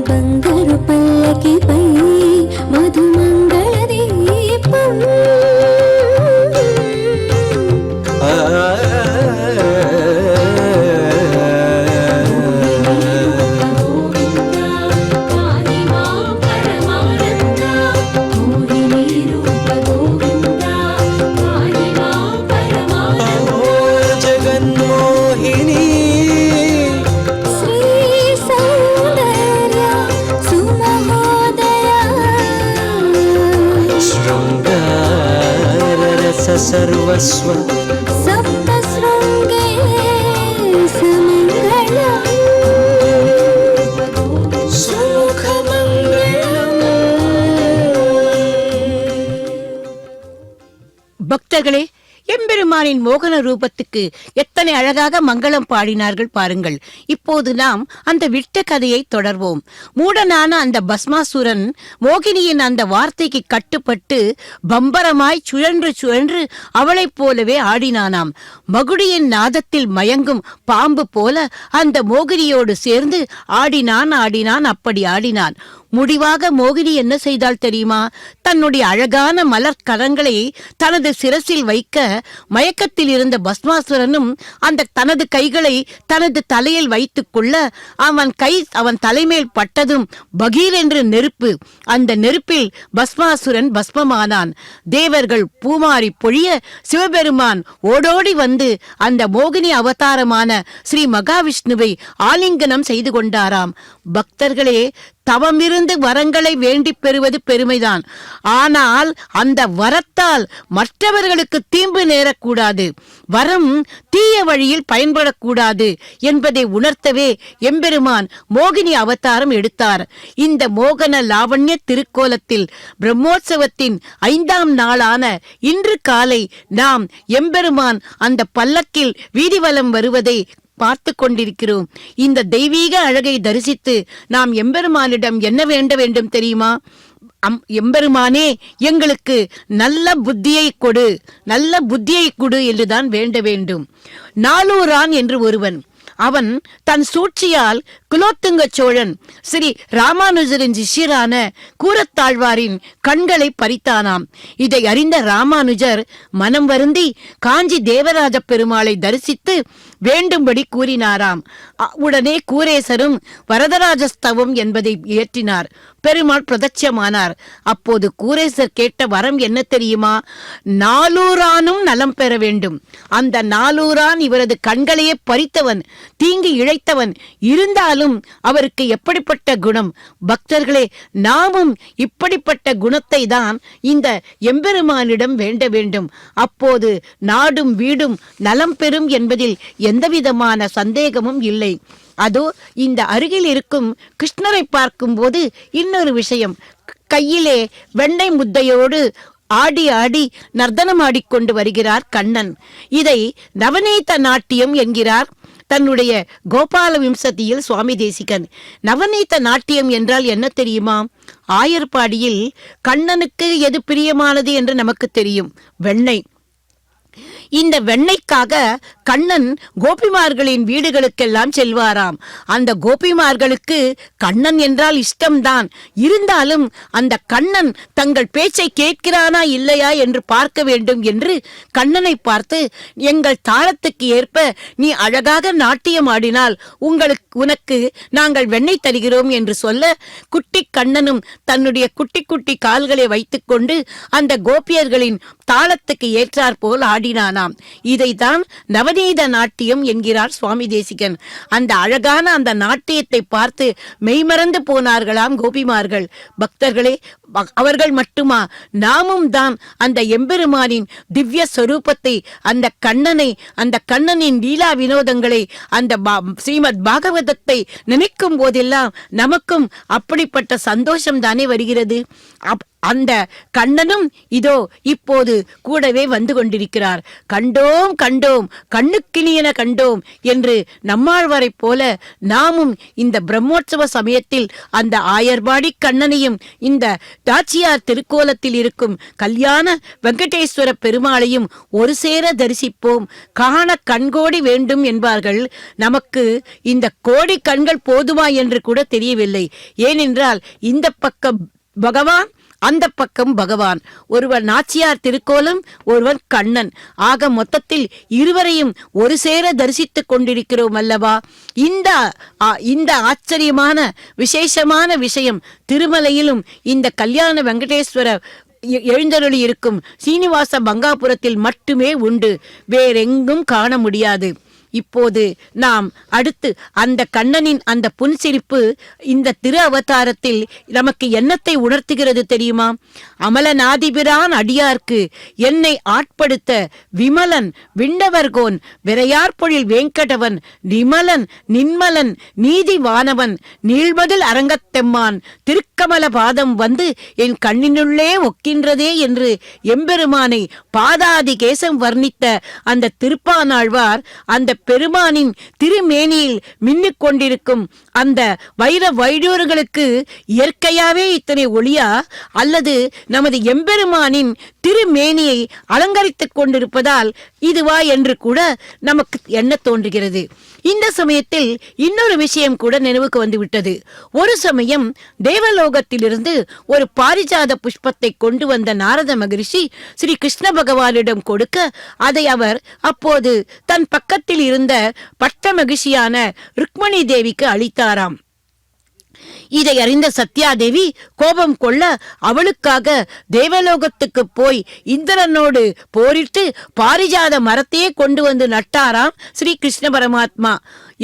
బంగారు పల్లకిపై మధుమంగళ దీపం జగన్మోహిని శ్రీ సౌందర్య సుమహోదయ శృంగార రస సర్వస్వ సప్త శృంగే సమంగళం பக்தர்களே, எம்பெருமானின் மோகன ரூபத்துக்கு எத்தனை அழகாக மங்களம் பாடினார்கள் பாருங்கள். இப்போது நாம் அந்த விட்ட கதையை தொடர்வோம். மூடனான அந்த பஸ்மாசுரன் மோகினியின் அந்த வார்த்தைக்கு கட்டுப்பட்டு பம்பரமாய் சுழன்று சுழன்று அவளைப் போலவே ஆடினானாம். மகுடியின் நாதத்தில் மயங்கும் பாம்பு போல அந்த மோகினியோடு சேர்ந்து ஆடினான். அப்படி ஆடினான். முடிவாக மோகினி என்ன செய்தால் தெரியுமா? தன்னுடைய அழகான மலர் கரங்களை தனது சிரசில் வைக்க மயக்கத்தில் இருந்த பஸ்மாசுரனும் அந்த தனது கைகளை தனது தலையில் வைத்துக் கொள்ள அவன் தலைமேல் பட்டதும் பகீர் என்று நெருப்பு. அந்த நெருப்பில் பஸ்மாசுரன் பஸ்மமானான். தேவர்கள் பூமாரி பொழிய சிவபெருமான் ஓடோடி வந்து அந்த மோகினி அவதாரமான ஸ்ரீ மகாவிஷ்ணுவை ஆலிங்கனம் செய்து கொண்டாராம். பக்தர்களே, தவமிருந்து வரங்களை வேண்டிப் பெறுவது பெருமைதான். ஆனால் அந்த வரத்தால் மற்றவர்களுக்கு தீம்பு நேரக்கூடாது, வரம் தீய வழியில் பயன்படக்கூடாது என்பதை உணர்த்தவே எம்பெருமான் மோகினி அவதாரம் எடுத்தார். இந்த மோகன லாவண்ய திருக்கோலத்தில் பிரம்மோற்சவத்தின் 5ஆம் நாளான இன்று காலை நாம் எம்பெருமான் அந்த பல்லக்கில் வீதிவலம் வருவதை பார்த்து கொண்டிருக்கிறோம். இந்த தெய்வீக அழகை தரிசித்து நாம் எம்பெருமானிடம் என்ன வேண்ட வேண்டும் தெரியுமா? எம்பெருமானே, எங்களுக்கு நல்ல புத்தியை கொடு என்றுதான் வேண்ட வேண்டும். நாளூரான் என்று ஒருவன், அவன் தன் சூழ்ச்சியால் குலோத்துங்க சோழன் ஸ்ரீ ராமானுஜரின் சிஷ்யரான கூரத்தாழ்வாரின் கண்களை பறித்தானாம். இதை அறிந்த ராமானுஜர் மனம் வருந்தி காஞ்சி தேவராஜ பெருமாளை தரிசித்து வேண்டும்படி கூறினாராம். உடனே கூரேசரும் வரதராஜஸ்தவம் என்பதை இயற்றினார். பெருமாள் பிரதட்சமானார். அப்போது கூரேசர் கேட்ட வரம் என்ன தெரியுமா? நாளூரானும் நலம் பெற வேண்டும். அந்த நாளூரான் இவரது கண்களையே பறித்தவன், தீங்கு இழைத்தவன். இருந்தாலும் அவருக்கு எப்படிப்பட்ட குணம்! பக்தர்களே, நாமும் இப்படிப்பட்ட குணத்தை தான் இந்த எம்பெருமானிடம் வேண்ட வேண்டும். அப்போது நாடும் வீடும் நலம் பெறும் என்பதில் எந்தவிதமான சந்தேகமும் இல்லை. அதோ இந்த அருகில் இருக்கும் கிருஷ்ணரை பார்க்கும்போது இன்னொரு விஷயம். கையிலே வெண்ணெய் முத்தையோடு ஆடி ஆடி நர்த்தனம் ஆடிக்கொண்டு வருகிறார் கண்ணன். இதை நவநீத நாட்டியம் என்கிறார் தன்னுடைய கோபால விம்சதியில் சுவாமி தேசிகன். நவநீத நாட்டியம் என்றால் என்ன தெரியுமா? ஆயர்பாடியில் கண்ணனுக்கு எது பிரியமானது என்று நமக்கு தெரியும், வெண்ணெய். இந்த வெண்ணெய்க்காக கண்ணன் கோபிமார்களின் வீடுகளுக்கெல்லாம் செல்வாராம். அந்த கோபிமார்களுக்கு கண்ணன் என்றால் இஷ்டம்தான். இருந்தாலும் அந்த கண்ணன் தங்கள் பேச்சை கேட்கிறானா இல்லையா என்று பார்க்க வேண்டும் என்று கண்ணனை பார்த்து, எங்கள் தாளத்துக்கு ஏற்ப நீ அழகாக நாட்டியம் ஆடினால் உனக்கு நாங்கள் வெண்ணெய் தருகிறோம் என்று சொல்ல, குட்டி கண்ணனும் தன்னுடைய குட்டி குட்டி கால்களை வைத்துக்கொண்டு அந்த கோபியர்களின் தாளத்துக்கு ஏற்றாற் போல் ஆடினானாம். இதைத்தான் நவநீத நாட்டியம் என்கிறார் சுவாமி தேசிகன். அந்த அழகான அந்த நாட்டியத்தை பார்த்து மெய்மறந்து போனார்களாம் கோபிமார்கள். பக்தர்களே, அவர்கள் மட்டுமா, நாமும் தான் அந்த எம்பெருமானின் திவ்ய சொரூபத்தை, அந்த கண்ணனை, அந்த கண்ணனின் லீலா வினோதங்களை, அந்த ஸ்ரீமத் பாகவதத்தை நினைக்கும் போதெல்லாம் நமக்கும் அப்படிப்பட்ட சந்தோஷம் தானே வருகிறது. அந்த கண்ணனும் இதோ இப்போது கூடவே வந்து கொண்டிருக்கிறார். கண்டோம் கண்டோம் கண்ணுக்கினியன கண்டோம் என்று நம்மாழ்வாரைப் போல நாமும் இந்த பிரம்மோற்சவ சமயத்தில் அந்த ஆயர்பாடி கண்ணனையும் இந்த நாச்சியார் திருக்கோலத்தில் இருக்கும் கல்யாண வெங்கடேஸ்வர பெருமாளையும் ஒரு சேர தரிசிப்போம். காண கண்கோடி வேண்டும் என்பார்கள். நமக்கு இந்த கோடி கண்கள் போதுமா என்று கூட தெரியவில்லை. ஏனென்றால் இந்த பக்கம் பகவான், அந்த பக்கம் பகவான். ஒருவர் நாச்சியார் திருக்கோலம், ஒருவர் கண்ணன். ஆக மொத்தத்தில் இருவரையும் ஒரு சேர தரிசித்துக் கொண்டிருக்கிறோம் அல்லவா? இந்த ஆச்சரியமான விசேஷமான விஷயம் திருமலையிலும் இந்த கல்யாண வெங்கடேஸ்வர எழுந்தருளி இருக்கும் சீனிவாச மங்காபுரத்தில் மட்டுமே உண்டு. வேறெங்கும் காண முடியாது. இப்போது நாம் அடுத்து அந்த கண்ணனின் அந்த புன்சிரிப்பு இந்த திரு அவதாரத்தில் நமக்கு என்னத்தை உணர்த்துகிறது தெரியுமா? அமலநாதிபிரான் அடியார்க்கு என்னை ஆட்படுத்த விமலன் விண்ணவர்கோன் விரையார்பொழில் வேங்கடவன் நிமலன் நின்மலன் நீதிவானவன் நீள்மதில் அரங்கத்தெம்மான் திருக்கமல பாதம் வந்து என் கண்ணினுள்ளே ஒக்கின்றதே என்று எம்பெருமானை பாதாதி கேசம் வர்ணித்த அந்த திருப்பானாழ்வார் அந்த பெருமானின் திருமேனியில் மின்னிக் கொண்டிருக்கும் அந்த வைர வைடூர்களுக்கு இயற்கையாவே இத்தனை ஒளியா, அல்லது நமது எம்பெருமானின் திருமேனியை அலங்கரித்துக் கொண்டிருப்பதால் இதுவா என்று கூட நமக்கு எண்ண தோன்றுகிறது. இந்த சமயத்தில் இன்னொரு விஷயம் கூட நினைவுக்கு வந்துவிட்டது. ஒரு சமயம் தேவலோகத்திலிருந்து ஒரு பாரிஜாத புஷ்பத்தை கொண்டு வந்த நாரத மகரிஷி ஸ்ரீ கிருஷ்ண பகவானிடம் கொடுக்க அதை அவர் அப்போது தன் பக்கத்தில் இருந்த பட்ட மகிழ்ச்சியான ருக்மணி தேவிக்கு அளித்தாராம். இதை அறிந்த சத்யாதேவி கோபம் கொள்ள அவளுக்காக தேவலோகத்துக்கு போய் இந்திரனோடு போரிட்டு பாரிஜாத மரத்தையே கொண்டு வந்து நட்டாராம் ஸ்ரீ கிருஷ்ண பரமாத்மா.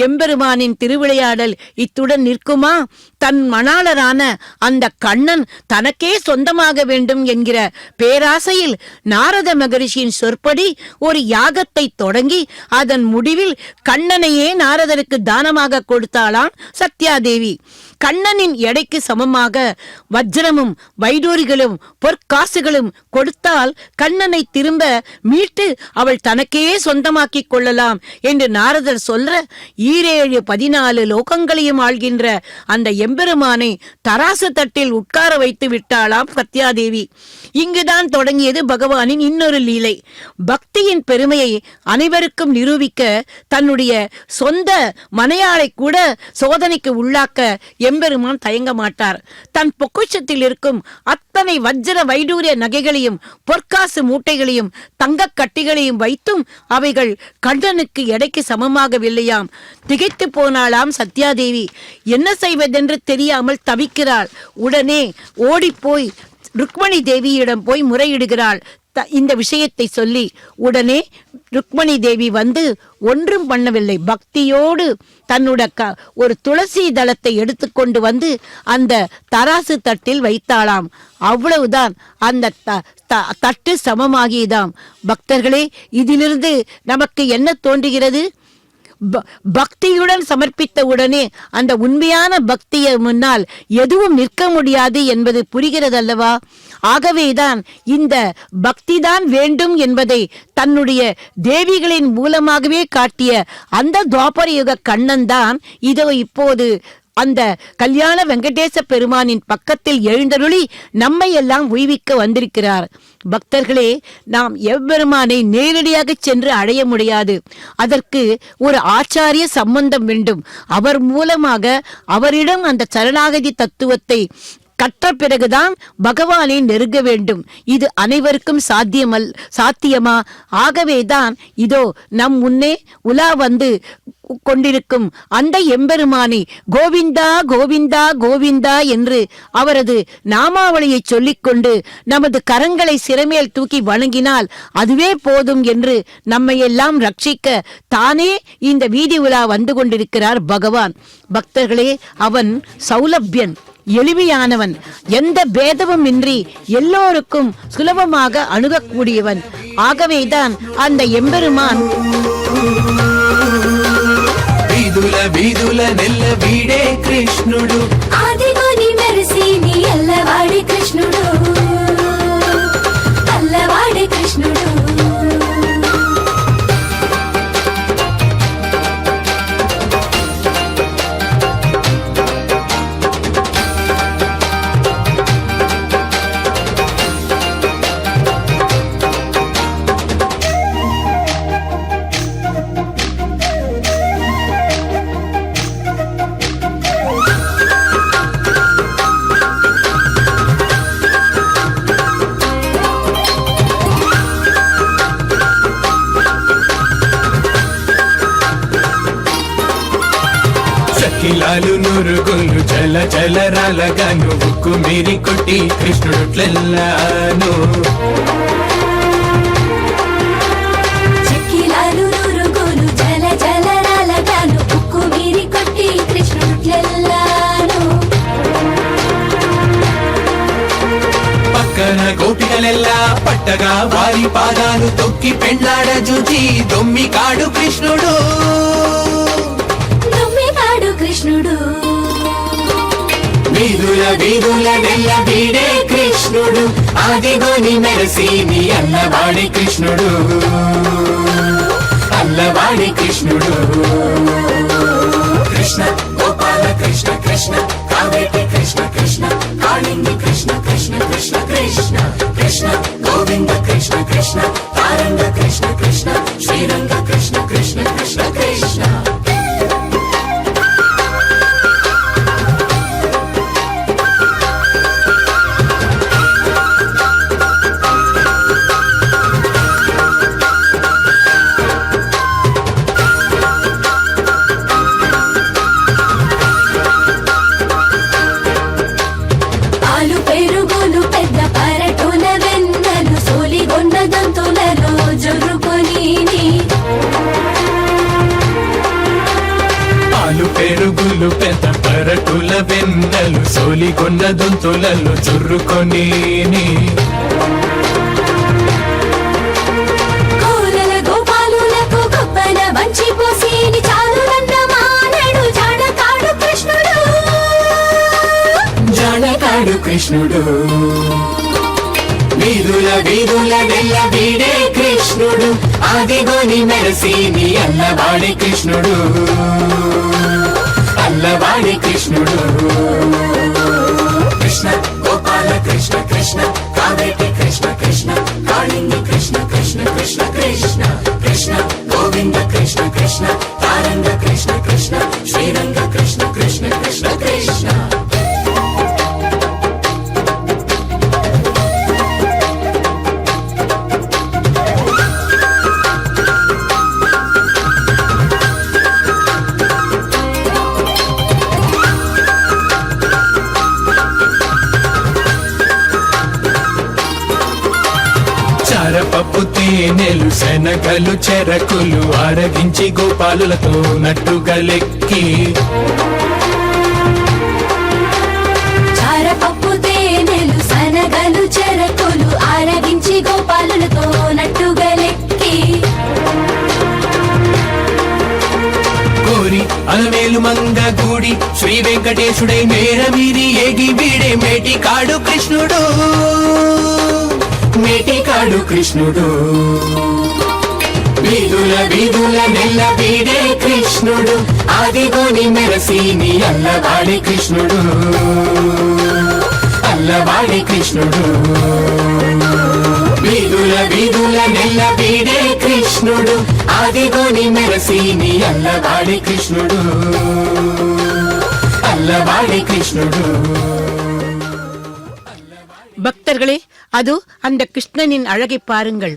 எம்பெருமானின் திருவிளையாடல் இத்துடன் நிற்குமா? தன் மணாளரான அந்த கண்ணன் தனக்கே சொந்தமாக வேண்டும் என்கிற பேராசையில் நாரத மகரிஷியின் சொற்படி ஒரு யாகத்தை தொடங்கி அதன் முடிவில் கண்ணனையே நாரதருக்கு தானமாக கொடுத்தாளாம் சத்யாதேவி. கண்ணனின் எடைக்கு சமமாக வஜ்ரமும் வைடூரிகளும் பொற்காசுகளும் கொடுத்தால் கண்ணனை திரும்ப மீட்டு அவள் தனக்கே சொந்தமாக்கிக் கொள்ளலாம் என்று நாரதர் சொல்ற 14 லோகங்களையும் ஆள்கின்ற அந்த எம்பெருமானை தராசு தட்டில் உட்கார வைத்து விட்டாளாம் சத்யாதேவி. இங்குதான் தொடங்கியது பகவானின் இன்னொரு லீலை. பக்தியின் பெருமையை அனைவருக்கும் நிரூபிக்க தன்னுடைய சொந்த மனையாளை கூட சோதனைக்கு உள்ளாக்க எம்பெருமான் தயங்க மாட்டார். தன் பொக்குஷத்தில் இருக்கும் அத்தனை வஜ்ர வைடூரிய நகைகளையும் பொற்காசு மூட்டைகளையும் தங்க கட்டிகளையும் வைத்தும் அவைகள் கண்ணனுக்கு எடைக்கு சமமாகவில்லையாம். திகைத்து போனாளாம் சத்யாதேவி. என்ன செய்வதென்று தெரியாமல் தவிக்கிறாள். உடனே ஓடிப்போய் ருக்மணி தேவியிடம் போய் முறையிடுகிறாள். இந்த விஷயத்தை சொல்லி உடனே ருக்மணி தேவி வந்து ஒன்றும் பண்ணவில்லை. பக்தியோடு தன்னுடைய ஒரு துளசி தளத்தை எடுத்துக்கொண்டு வந்து அந்த தராசு தட்டில் வைத்தாளாம். அவ்வளவுதான், அந்த தட்டு சமமாகியதாம். பக்தர்களே, இதிலிருந்து நமக்கு என்ன தோன்றுகிறது? பக்தியுடன் சமர்ப்பித்த உடனே அந்த உண்மையான பக்தியை முன்னால் எதுவும் நிற்க முடியாது என்பது புரிகிறது அல்லவா? ஆகவேதான் இந்த பக்திதான் வேண்டும் என்பதை தன்னுடைய தேவிகளின் மூலமாகவே காட்டிய அந்த துவாபர யுக கண்ணன் தான் இதோ இப்போது அந்த கல்யாண வெங்கடேச பெருமானின் பக்கத்தில் எழுந்தருளி நம்மை எல்லாம் உய்விக்க வந்திருக்கிறார். பக்தர்களே, நாம் எவ்வெருமானை நேரடியாக சென்று அடைய முடியாது. அதற்கு ஒரு ஆச்சாரிய சம்பந்தம் வேண்டும். அவர் மூலமாக அவரிடம் அந்த சரணாகதி தத்துவத்தை கற்ற பிறகுதான் பகவானை நெருங்க வேண்டும். இது அனைவருக்கும் சாத்தியமா? ஆகவேதான் இதோ நம் முன்னே உலா வந்து கொண்டிருக்கும் அந்த எம்பெருமானை கோவிந்தா கோவிந்தா கோவிந்தா என்று அவரது நாமாவளியை சொல்லிக்கொண்டு நமது கரங்களை சிறமேல் தூக்கி வணங்கினால் அதுவே போதும் என்று நம்மை எல்லாம் ரட்சிக்க தானே இந்த வீதி உலா வந்து கொண்டிருக்கிறார் பகவான். பக்தர்களே, அவன் சௌலபியன், எளிமையானவன், எந்த பேதமும் இன்றி எல்லோருக்கும் சுலபமாக அணுகக்கூடியவன். ஆகவேதான் அந்த எம்பெருமான் వీధుల నెల్ల వీడే కృష్ణుడు, ఆదిగోని మెరిసి నీ ఎల్లవాడి కృష్ణుడు. నురుగులు జల జలరాలగాను ఉక్కు మీరి కొట్టి కృష్ణుడుట్లెల్లాను చెక్కిలాలు నురుగులు జల జలరాలగాను ఉక్కు మీరి కొట్టి కృష్ణుట్లెల్లాను పక్కన గోపికలెల్లా పట్టగా వారి పాదాలు తొక్కి పెండ్లాడ జూచి దొమ్మి కాడు కృష్ణుడు దుమ్మివాడు కృష్ణుడు వీధుల వీధుల నెల్ల వీడే కృష్ణుడు ఆదిగోని మెరసి నీ అల్లవాడి కృష్ణుడు అల్లవాడి కృష్ణుడు కృష్ణ గోపాల కృష్ణ కృష్ణ కావేటి కృష్ణ కృష్ణ కాళింగి కృష్ణ కృష్ణ కృష్ణ కృష్ణ కృష్ణ గోవింద కృష్ణ కృష్ణ తారంగ కృష్ణ కృష్ణ శ్రీరంగ కృష్ణ కృష్ణ కృష్ణ కృష్ణ పాలు పెరుగులు పెద్ద పరటుల వెన్నెలు సోలిగొండ దంతులలో జొర్రుకొని పాలు పెరుగులు పెద్ద పరటుల వెన్నెలు సోలిగొండ దొంతులలో చుర్రుకొని కోలల గోపాలులకు గొప్పన వంచి పోసేని చాలునన్న మానడు జాడకాడు కృష్ణుడు జానకాడు కృష్ణుడు వీధుల వీధుల నెల్ల వీడే కృష్ణుడు ఆదిగోని మెరసి నీ అల్లవాడి కృష్ణుడు అల్లవాడి కృష్ణుడు కృష్ణ గోపాల కృష్ణ కృష్ణ కావేటి కృష్ణ కృష్ణ కాళింగి కృష్ణ కృష్ణ కృష్ణ కృష్ణ కృష్ణ గోవింద కృష్ణ కృష్ణ తారంగ కృష్ణ కృష్ణ శ్రీరంగ కృష్ణ కృష్ణ కృష్ణ కృష్ణ చారపప్పు తేనెలు శనగలు చెరకులు ఆరగించి గోపాలులతో నట్టుగలెక్కి చారపప్పు తేనెలు సనగలు చెరకులు ఆరగించి గోపాలులతో నట్టుగలెక్కి కోరి అలమేలు మంగ గూడి శ్రీ వెంకటేశుడై మేర మీది ఏగి వీడే మేటి కాడు కృష్ణుడు మేటి కాడు కృష్ణుడు వీధుల వీధుల నెల్ల వీడే కృష్ణుడు ఆదిగోని మెరసి నీ అల్లవాడి కృష్ణుడు అల్లవాడి కృష్ణుడు వీధుల వీధుల నెల్ల వీడే కృష్ణుడు ఆదిగోని మెరసి నీ అల్లవాడి కృష్ణుడు అల్లవాడి కృష్ణుడు பக்தர்களே, அது அந்த கிருஷ்ணனின் அழகை பாருங்கள்.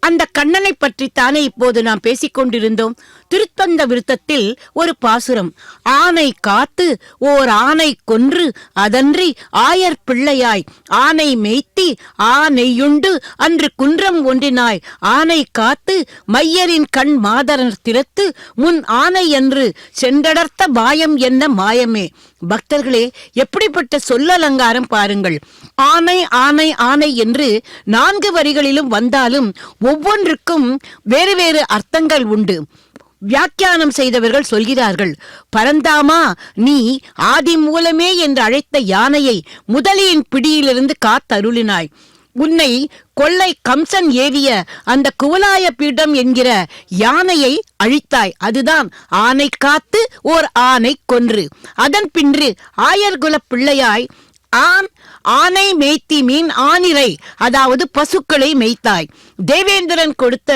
அந்த கண்ணனை பற்றி தானே இப்போது நாம் பேசிக்கொண்டிருந்தோம். திருத்தந்த விருத்தத்தில் ஒரு பாசுரம், ஆனை காத்து ஓர் ஆனை கொன்று அதன்றி ஆயர் பிள்ளையாய் ஆனை மேய்த்தி ஆனையுண்டு அன்று குன்றம் ஒன்றினாய் ஆனை காத்து மையரின் கண் மாதரர் திறத்து முன் ஆனை என்று சென்றடர்த்த பாயம் என்ன மாயமே. பக்தர்களே, எப்படிப்பட்ட சொல்லலங்காரம் பாருங்கள். ஆனை ஆனை ஆனை என்று 4 வரிகளிலும் வந்தாலும் ஒவ்வொன்றுக்கும் வேறு வேறு அர்த்தங்கள் உண்டு. வியாக்கியானம் செய்தவர்கள் சொல்கிறார்கள், பரந்தாமா, நீ ஆதி மூலமே என்று அழைத்த யானையை முதலியின் பிடியிலிருந்து காத்தருளினாய். உன்னை கொள்ளை கம்சன் ஏவிய அந்த குவலாய பீடம் என்கிற யானையை அழித்தாய். அதுதான் ஆனை காத்து ஓர் ஆனை கொன்று. அதன் பின்று ஆயர்குல பிள்ளையாய் ஆனை மேய்த்தி மீன் ஆனிரை, அதாவது பசுக்களை மேய்த்தாய். தேவேந்திரன் கொடுத்த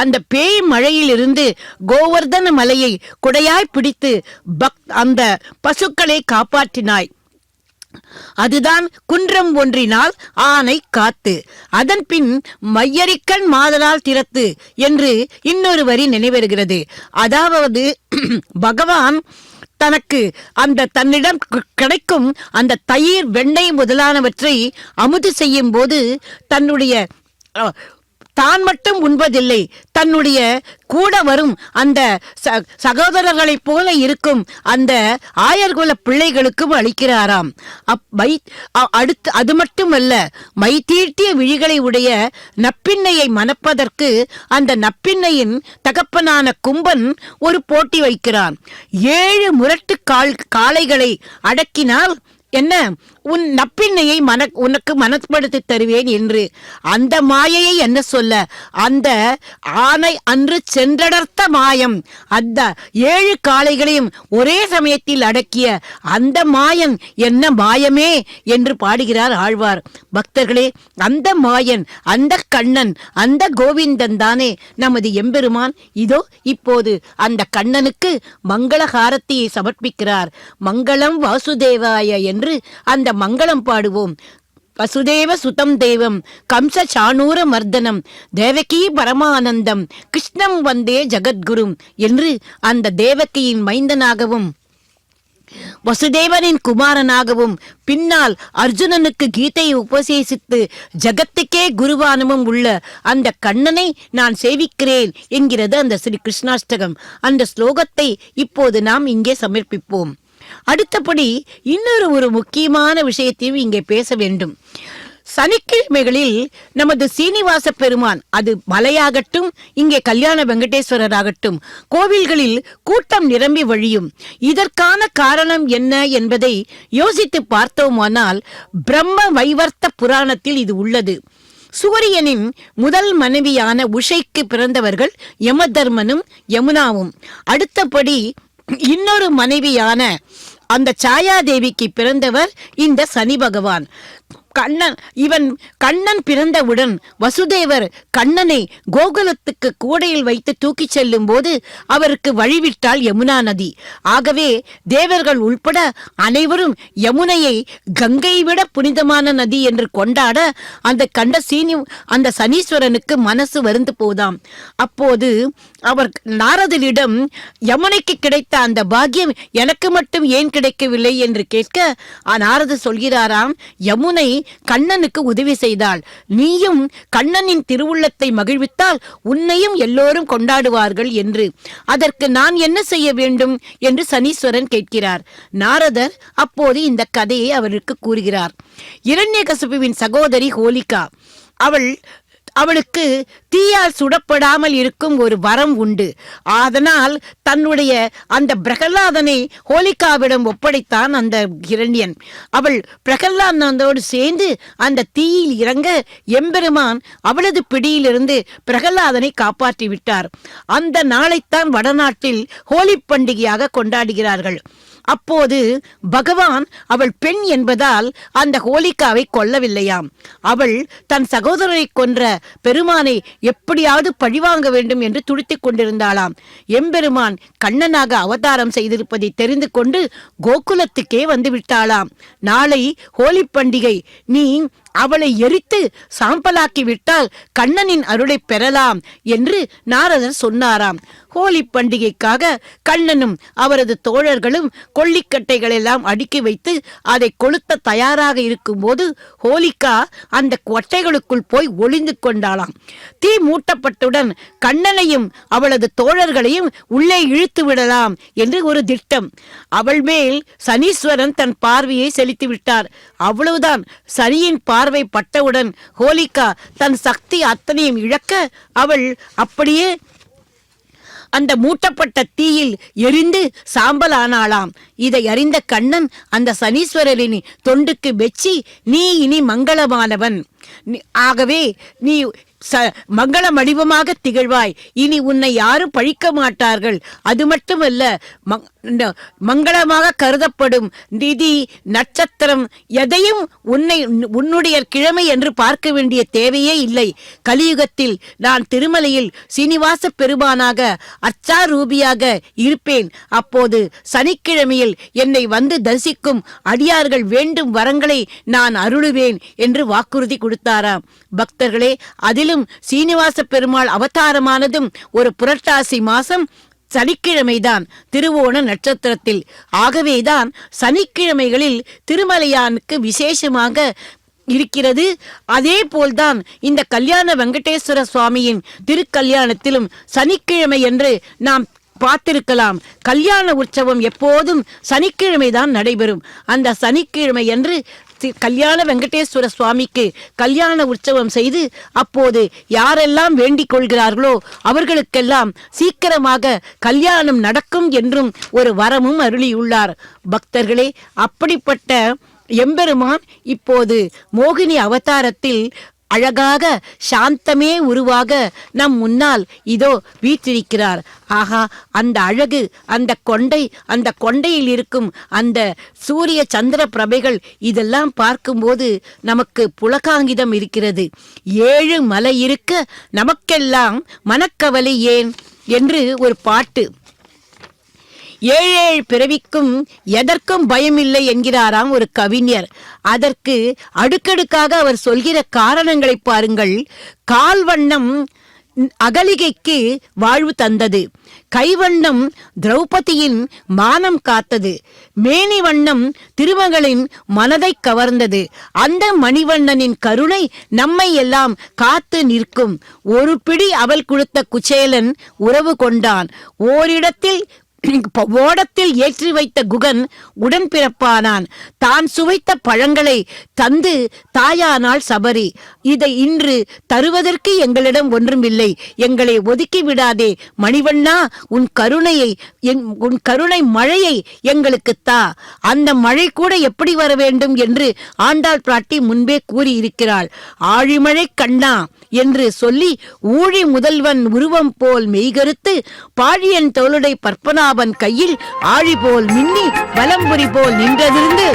அந்த பேய் மழையிலிருந்து கோவர்தன மலையை குடையாய் பிடித்து அந்த பசுக்களை காப்பாற்றினாய். அதுதான் குன்றம் ஒன்றினால் ஆனை காத்து, அதன் பின் மையரிக்கண் மாதலால் திறத்து என்று இன்னொரு வரி நினைவருகிறது. அதாவது பகவான் தனக்கு அந்த தன்னிடம் கிடைக்கும் அந்த தயிர், வெண்ணெய் முதலானவற்றை அமுது செய்யும் போது தன்னுடைய தான் மட்டும் உண்பதில்லை, தன்னுடைய கூட வரும் அந்த சகோதரர்களைப் போல இருக்கும் அந்த ஆயர்குல பிள்ளைகளுக்கும் அளிக்கிறாராம். அடுத்து அது மட்டுமல்ல, மை தீட்டிய விழிகளை உடைய நப்பின்னையை மணப்பதற்கு அந்த நப்பின்னையின் தகப்பனான கும்பன் ஒரு போட்டி வைக்கிறான். 7 முரட்டு காளைகளை அடக்கினால் என்ன, உன் நப்பின்னையை உனக்கு மனப்படுத்தி தருவேன் என்று. அந்த மாயையை என்ன சொல்ல, அந்த ஆனை அன்று சென்றடர்த்த மாயம், அந்த 7 காளைகளையும் ஒரே சமயத்தில் அடக்கிய அந்த மாயன் என்ன மாயமே என்று பாடுகிறார் ஆழ்வார். பக்தர்களே, அந்த மாயன், அந்த கண்ணன், அந்த கோவிந்தன் தானே நமது எம்பெருமான். இதோ இப்போது அந்த கண்ணனுக்கு மங்களஹாரத்தியை சமர்ப்பிக்கிறார். மங்களம் வாசுதேவாய என்று அந்த மங்களம் பாடுவோம். வசுதேவ சுதம் தேவம் கம்ச சாணூர மர்தனம் தேவகி பரமானந்தம் கிருஷ்ணம் வந்தே ஜகத்குரும் என்று அந்த தேவகியின் மைந்தனாகவும் வசுதேவனின் குமாரனாகவும் பின்னால் அர்ஜுனனுக்கு கீதையை உபதேசித்து ஜகத்துக்கே குருவானமும் உள்ள அந்த கண்ணனை நான் சேவிக்கிறேன் என்கிறது அந்த ஸ்ரீ கிருஷ்ணாஷ்டகம். அந்த ஸ்லோகத்தை இப்போது நாம் இங்கே சமர்ப்பிப்போம். அடுத்தபடி இன்னொரு முக்கியமான விஷயத்தையும் இங்கே பேச வேண்டும். சனிக்கிழமைகளில் நமது சீனிவாச பெருமான், அது மலையாகட்டும், இங்கே கல்யாண வெங்கடேஸ்வரர் ஆகட்டும், கோவில்களில் கூட்டம் நிரம்பி வழியும். இதற்கான காரணம் என்ன என்பதை யோசித்து பார்த்தோமானால் பிரம்ம வைவர்த்த புராணத்தில் இது உள்ளது. சூரியனின் முதல் மனைவியான உஷைக்கு பிறந்தவர்கள் யமதர்மனும் யமுனாவும். அடுத்தபடி இன்னொரு மனைவியான அந்த சாயாதேவிக்கு பிறந்தவர் இந்த சனி பகவான். கண்ணன் பிறந்தவுடன் வசுதேவர் கண்ணனை கோகுலத்துக்கு கூடையில் வைத்து தூக்கிச் செல்லும் போது அவருக்கு வழிவிட்டால் யமுனா நதி. ஆகவே தேவர்கள் உள்பட அனைவரும் யமுனையை கங்கை விட புனிதமான நதி என்று கொண்டாட அந்த சனீஸ்வரனுக்கு மனசு வருந்து போதாம். அப்போது அவர் நாரதரிடம் யமுனைக்கு கிடைத்த அந்த பாக்கியம் எனக்கு மட்டும் ஏன் கிடைக்கவில்லை என்று கேட்க, நாரதர் சொல்கிறாராம், யமுனை கண்ணனுக்கு உதவி செய்தாள், நீயும் கண்ணனின் திருவுள்ளத்தை மகிழ்வித்தால் உன்னையும் எல்லோரும் கொண்டாடுவார்கள் என்று. அதற்கு நான் என்ன செய்ய வேண்டும் என்று சனீஸ்வரன் கேட்கிறார். நாரதர் அப்போது இந்த கதையை அவருக்கு கூறுகிறார். இரண்யகசிபுவின் சகோதரி ஹோலிகா, அவளுக்கு தீயால் சுடப்படாமல் இருக்கும் ஒரு வரம் உண்டு. அதனால் தன்னுடைய அந்த பிரகலாதனை ஹோலிகாவிடம் ஒப்படைத்தான் அந்த இரண்யன். அவள் பிரகலாதனோடு சேர்ந்து அந்த தீயில் இறங்க எம்பெருமான் அவளது பிடியிலிருந்து பிரகலாதனை காப்பாற்றி விட்டார். அந்த நாளைத்தான் வடநாட்டில் ஹோலி பண்டிகையாக கொண்டாடுகிறார்கள். அப்போது பகவான் அவள் பெண் என்பதால் அந்த ஹோலிகாவை கொல்லவில்லையாம். அவள் தன் சகோதரரை கொன்ற பெருமானை எப்படியாவது பழிவாங்க வேண்டும் என்று துடித்துக் கொண்டிருந்தாளாம். எம்பெருமான் கண்ணனாக அவதாரம் செய்திருப்பதை தெரிந்து கொண்டு கோகுலத்துக்கே வந்து விட்டாளாம். நாளை ஹோலி பண்டிகை, நீ அவளை எரித்து சாம்பலாக்கி விட்டால் கண்ணனின் அருளை பெறலாம் என்று நாரதர் சொன்னாராம். ஹோலி பண்டிகைக்காக கண்ணனும் அவரது தோழர்களும் கொள்ளிக்கட்டைகள் எல்லாம் அடுக்கி வைத்து அதை கொளுத்த தயாராக இருக்கும் போது ஹோலிகா அந்த கொட்டைகளுக்குள் போய் ஒளிந்து கொண்டாளாம். தீ மூட்டப்பட்டுடன் கண்ணனையும் அவளது தோழர்களையும் உள்ளே இழுத்து விடலாம் என்று ஒரு திட்டம். அவள் மேல் சனீஸ்வரன் தன் பார்வையை செலுத்தி விட்டார். அவ்வளவுதான். சனியின் பார்வை பட்டவுடன் ஹோலிகா தன் சக்தி அத்தனையும் இழக்க அவள் அப்படியே அந்த மூட்டப்பட்ட தீயில் எரிந்து சாம்பலானாளாம். இதை அறிந்த கண்ணன் அந்த சனீஸ்வரரின் தொண்டுக்கு வெச்சி, நீ இனி மங்களமானவன், ஆகவே நீ மங்கள வடிவமாக திகழ்வாய். இனி உன்னை யாரும் பழிக்க மாட்டார்கள். அது மட்டுமல்ல, மங்களமாக கருதப்படும் நிதி நட்சத்திரம் எதையும் உன்னுடைய கிழமை என்று பார்க்க வேண்டிய தேவையே இல்லை. கலியுகத்தில் நான் திருமலையில் சீனிவாச பெருமானாக அச்சாரூபியாக இருப்பேன். அப்போது சனிக்கிழமையில் என்னை வந்து தரிசிக்கும் அடியார்கள் வேண்டும் வரங்களை நான் அருளுவேன் என்று வாக்குறுதி கொடுத்தாராம். பக்தர்களே, அதிலும் சீனிவாச பெருமாள் அவதாரமானதும் ஒரு புரட்டாசி மாசம் சனிக்கிழமைதான், திருவோண நட்சத்திரத்தில். ஆகவேதான் சனிக்கிழமைகளில் திருமலையானுக்கு விசேஷமாக இருக்கிறது. அதே போல்தான் இந்த கல்யாண வெங்கடேஸ்வர சுவாமியின் திருக்கல்யாணத்திலும் சனிக்கிழமை என்று நாம் பார்த்திருக்கலாம். கல்யாண உற்சவம் எப்போதும் சனிக்கிழமைதான் நடைபெறும். அந்த சனிக்கிழமை என்று கல்யாண வெங்கடேஸ்வர சுவாமிக்கு கல்யாண உற்சவம் செய்து அப்போது யாரெல்லாம் வேண்டிக் கொள்கிறார்களோ அவர்களுக்கெல்லாம் சீக்கிரமாக கல்யாணம் நடக்கும் என்றும் ஒரு வரமும் அருளியுள்ளார். பக்தர்களே, அப்படிப்பட்ட எம்பெருமான் இப்போது மோகினி அவதாரத்தில் அழகாக சாந்தமே உருவாக நம் முன்னால் இதோ வீற்றிருக்கிறார். ஆகா, அந்த அழகு, அந்த கொண்டையில் இருக்கும் அந்த சூரிய சந்திர பிரபைகள் இதெல்லாம் பார்க்கும்போது நமக்கு புலகாங்கிதம் இருக்கிறது. 7 மலை இருக்க நமக்கெல்லாம் மனக்கவலை ஏன் என்று ஒரு பாட்டு. 7 பிறவிக்கும் எதற்கும் பயமில்லை என்கிறாராம் ஒரு கவிஞர். அதற்கு அடுக்கடுக்காக அவர் சொல்கிற காரணங்களை பாருங்கள். கால்வண்ணம் அகலிகைக்கு வாழ்வு தந்தது, கைவண்ணம் திரௌபதியின் மானம் காத்தது, மேனி வண்ணம் திருமகளின் மனதை கவர்ந்தது, அந்த மணிவண்ணனின் கருணை நம்மை எல்லாம் காத்து நிற்கும். ஒரு பிடி அவள் கொடுத்த குச்சேலன் உறவு கொண்டான், ஓரிடத்தில் ஓடத்தில் ஏற்றி வைத்த குகன் உடன்பிறப்பானான், தான் சுவைத்த பழங்களை தந்து தாயானால் சபரி. இதை இன்று தருவதற்கு எங்களிடம் ஒன்றுமில்லை, எங்களை ஒதுக்கி விடாதே மணிவண்ணா, உன் கருணை மழையை எங்களுக்கு தா. அந்த மழை கூட எப்படி வர வேண்டும் என்று ஆண்டாள் பிராட்டி முன்பே கூறியிருக்கிறாள். ஆழிமழை கண்ணா என்று சொல்லி ஊழி முதல்வன் உருவம் போல் மெய்கருத்து பாழியன் தோளுடை பற்பனாவன் கையில் ஆழி போல் மின்னி வலம்புரி போல் நின்றதிருந்து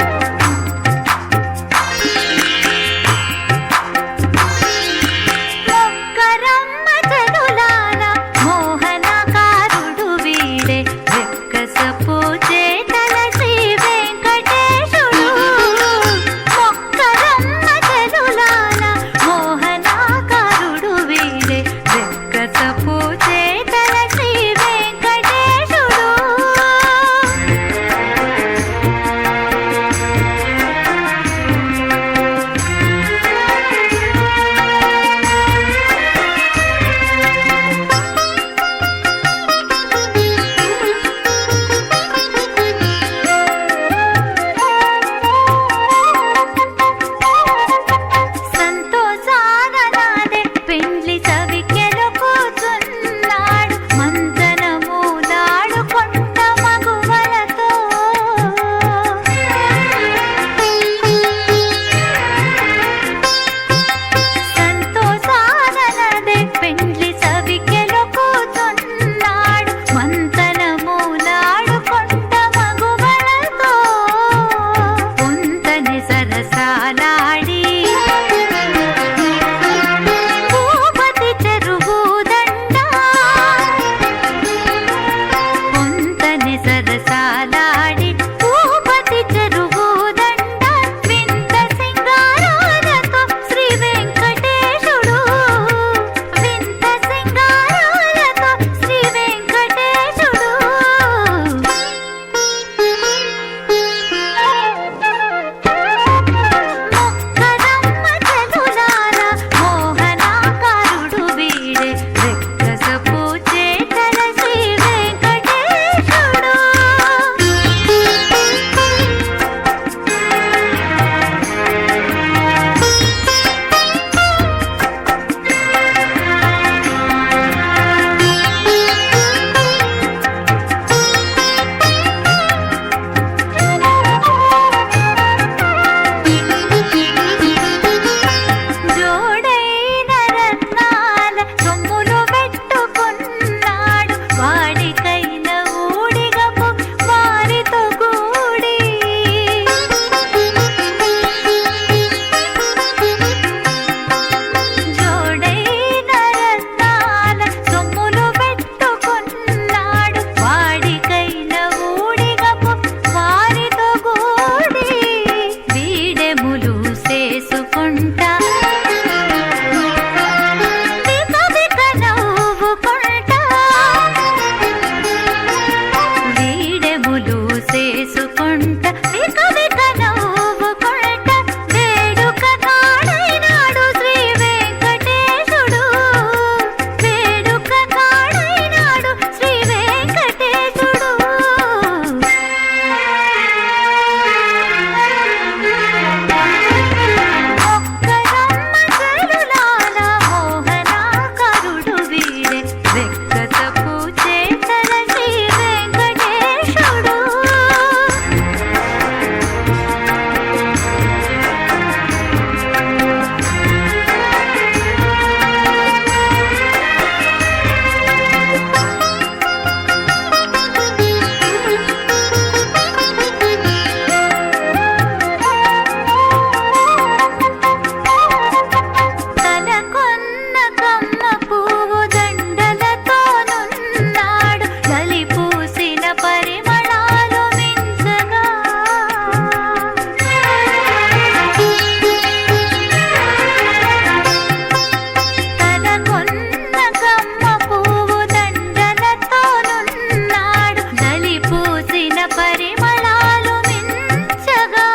పరిమళాలు మించగా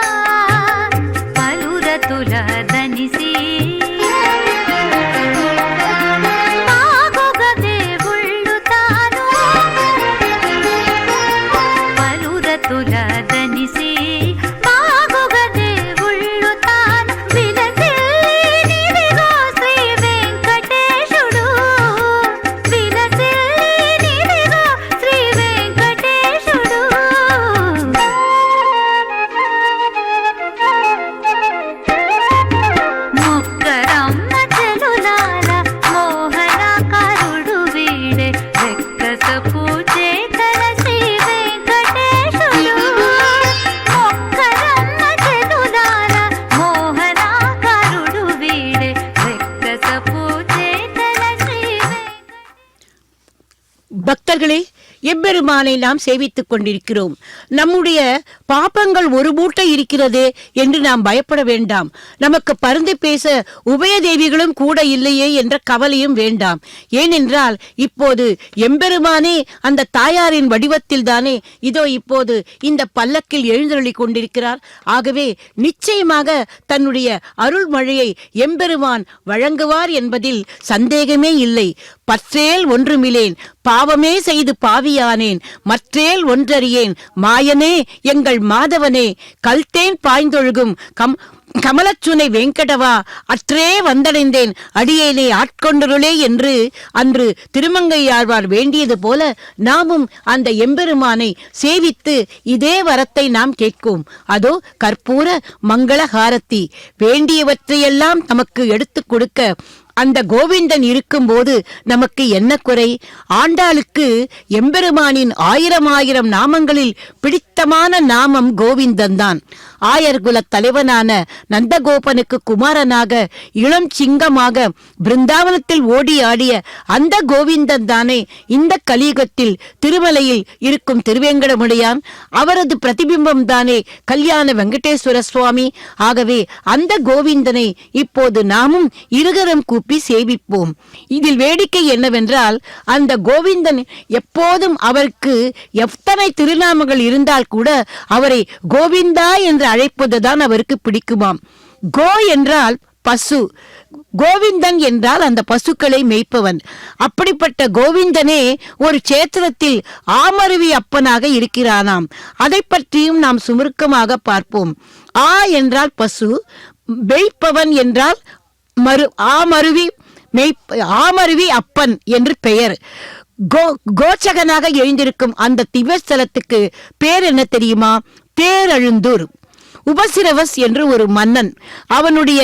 పలురతుల దనిసి బాగుగ దేవుళ్ళు తాను పలురతుల దనిసి బాగుగ దేవుళ్ళు తాను విలసిల్లినిదిగో శ్రీ వెంకటేశుడు విలసిల్లినిదిగో శ్రీ వెంకటేశుడు ముక్కరమ్మ చెలులాల మోహనాకారుడు వీడే వెక్కసపు చేతల శ్రీ వెంకటేశుడు ముక్కరమ్మ చెలులాల మోహనాకారుడు వీడే వెక్కసపు చేతల శ్రీ பக்தர்களே, எம்பெருமானை நாம் சேவித்துக் கொண்டிருக்கிறோம். நம்முடைய பாப்பங்கள் ஒரு மூட்டை இருக்கிறதே என்று நாம் பயப்பட வேண்டாம். நமக்கு பருந்து பேச உபயதேவிகளும் கூட இல்லையே என்ற கவலையும் வேண்டாம். ஏனென்றால் இப்போது எம்பெருமானே அந்த தாயாரின் வடிவத்தில் தானே இதோ இப்போது இந்த பல்லக்கில் எழுந்தருளிக் கொண்டிருக்கிறார். ஆகவே நிச்சயமாக தன்னுடைய அருள்மழையை எம்பெருமான் வழங்குவார் என்பதில் சந்தேகமே இல்லை. பற்றேல் ஒன்றுமிலேன், பாவமே செய்து பாவியானேன், மற்றேல் ஒன்றறியேன், மாயனே எங்கள் மாதவனே, கல்தேன் பாய்ந்தொழுகும் கமலச்சுனை வெங்கடவா, அற்றே வந்தடைந்தேன், அடியேனே ஆட்கொண்டருளே என்று அன்று திருமங்கையாழ்வார் வேண்டியது போல நாமும் அந்த எம்பெருமானை சேவித்து இதே வரத்தை நாம் கேட்கும். அதோ கற்பூர மங்கள ஹாரத்தி, வேண்டியவற்றையெல்லாம் நமக்கு எடுத்துக் கொடுக்க அந்த கோவிந்தன் இருக்கும்போது நமக்கு என்ன குறை? ஆண்டாளுக்கு எம்பெருமானின் 1000 நாமங்களில் பிடித்தமான நாமம் கோவிந்தன் தான். ஆயர்குல தலைவனான நந்தகோபனுக்கு குமாரனாக இளம் சிங்கமாக பிருந்தாவனத்தில் ஓடி ஆடிய அந்த கோவிந்தன் தானே இந்த கலியுகத்தில் திருமலையில் இருக்கும் திருவேங்கடமுடையான். அவரது பிரதிபிம்பம் தானே கல்யாண வெங்கடேஸ்வர சுவாமி. ஆகவே அந்த கோவிந்தனை இப்போது நாமும் இருகரம் கூப்பி சேவிப்போம். இதில் வேடிக்கை என்னவென்றால், அந்த கோவிந்தன் எப்போதும் அவருக்கு எத்தனை திருநாமங்கள் இருந்தால் கூட அவரை கோவிந்தா என்று அழைப்பதுதான் அவருக்கு பிடிக்குமாம். கோ என்றால் பசு, கோவிந்தன் என்றால் அந்த பசுக்களை மேய்ப்பவன். அப்படிப்பட்ட கோவிந்தனே ஒரு சேத்திரத்தில் ஆமருவி அப்பனாக இருக்கிறானாம். அதை பற்றியும் நாம் சுருக்கமாக பார்ப்போம். ஆ என்றால் பசு, மேய்ப்பவன் என்றால் ஆமருவி அப்பன் என்று பெயர். கோச்சகனாக எழுந்திருக்கும் அந்த திவ்யஸ்தலத்துக்கு பேர் என்ன தெரியுமா? தேரெழுந்தூர். உபசிரவஸ் என்று ஒரு மன்னன், அவனுடைய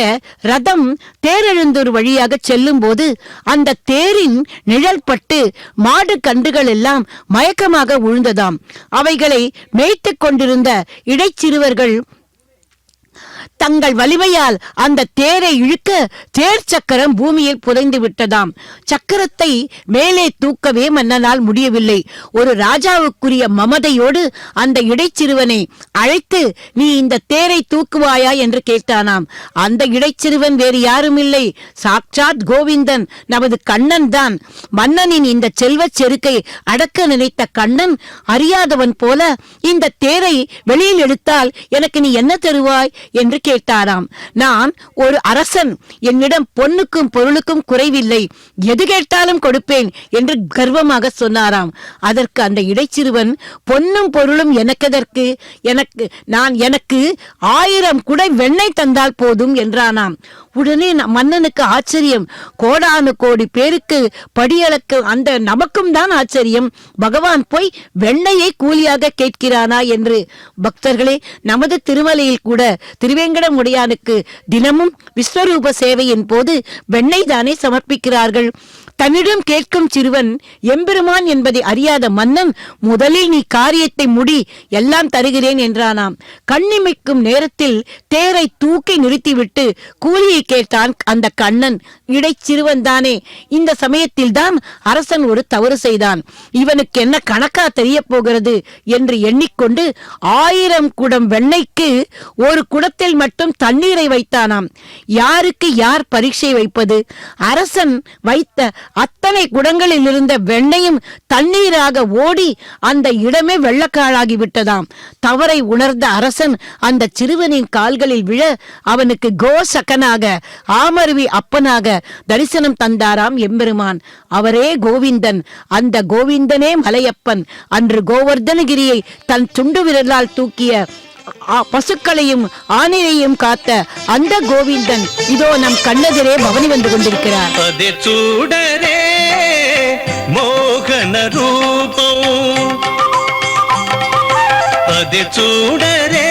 ரதம் தேரெழுந்தூர் வழியாக செல்லும் போது அந்த தேரின் நிழல் பட்டு மாடு கன்றுகள் எல்லாம் மயக்கமாக விழுந்ததாம். அவைகளை மேய்த்து கொண்டிருந்த இடைச்சிறுவர்கள் தங்கள் வலிமையால் அந்த தேரை இழுக்க தேர் சக்கரம் பூமியில் புதைந்து விட்டதாம். சக்கரத்தை மேலே தூக்கவே மன்னனால் முடியவில்லை. ஒரு ராஜாவுக்குரிய மமதையோடு அந்த இடைச்சிறுவனை அழைத்து, நீ இந்த தேரை தூக்குவாயா என்று கேட்டானாம். அந்த இடைச்சிறுவன் வேறு யாரும் இல்லை, சாட்சாத் கோவிந்தன், நமது கண்ணன் தான். மன்னனின் இந்த செல்வச் செருக்கை அடக்க நினைத்த கண்ணன் அறியாதவன் போல, இந்த தேரை வெளியில் எடுத்தால் எனக்கு நீ என்ன தருவாய் என்று கேட்டாராம். நான் ஒரு அரசன், என்னிடம் பொன்னுக்கும் பொருளுக்கும் குறைவில்லை, எது கேட்டாலும் கொடுப்பேன் என்று கர்வமாக சொன்னாராம். அதற்கு அந்த இடைச்சிறுவன், பொன்னும் பொருளும் எனக்கெதற்கு, எனக்கு 1000 குடை வெண்ணெய் தந்தால் போதும் என்றானாம். உடனே மன்னனுக்கு ஆச்சரியம். கோடானு கோடி பேருக்கு படியளக்கு அந்த நமக்கும் தான் ஆச்சரியம். பகவான் போய் வெண்ணையை கூலியாக கேட்கிறானா என்று. பக்தர்களே, நமது திருமலையில் கூட திருவேங்கடமுடையானுக்கு தினமும் விஸ்வரூப சேவையின் போது வெண்ணெய் தானே சமர்ப்பிக்கிறார்கள். தன்னிடம் கேட்கும் சிறுவன் எம்பெருமான் என்பதை அறியாத மன்னன், முதலில் நீ காரியத்தை முடி, எல்லாம் தருகிறேன் என்றானாம். கண்ணிமைக்கும் நேரத்தில் தேரை தூக்கி நிறுத்திவிட்டு கூலியை கேட்டான் அந்த கண்ணன். இடைச்சிறுவன் தானே. இந்த சமயத்தில் தான் அரசன் ஒரு தவறு செய்தான். இவனுக்கு என்ன கணக்கா தெரிய போகிறது என்று எண்ணிக்கொண்டு 1000 குடம் வெண்ணெய்க்கு ஒரு குடத்தில் மட்டும் தண்ணீரை வைத்தானாம். யாருக்கு யார் பரீட்சை வைப்பது? அரசன் வைத்த அத்தனை குடங்களில் இருந்த வெண்ணையும் தண்ணீராக ஓடி அந்த இடமே வெள்ளக்காடாகி விட்டதாம். தவறை உணர்ந்த அரசன் அந்த சிறுவனின் கால்களில் விழ அவனுக்கு கோசக்கனாக ஆமருவி அப்பனாக தரிசனம் தந்தாராம் எம்பெருமான். அவரே கோவிந்தன். அந்த கோவிந்தனே மலையப்பன். அன்று கோவர்தனகிரியை தன் சுண்டு விரலால் தூக்கிய பசுக்களையும் ஆணையையும் காத்த அந்த கோவிந்தன் இதோ நம் கண்ணெதிரே பவனி வந்து கொண்டிருக்கிறார். அதே சூடரே மோகன ரூபம், அதே சூடரே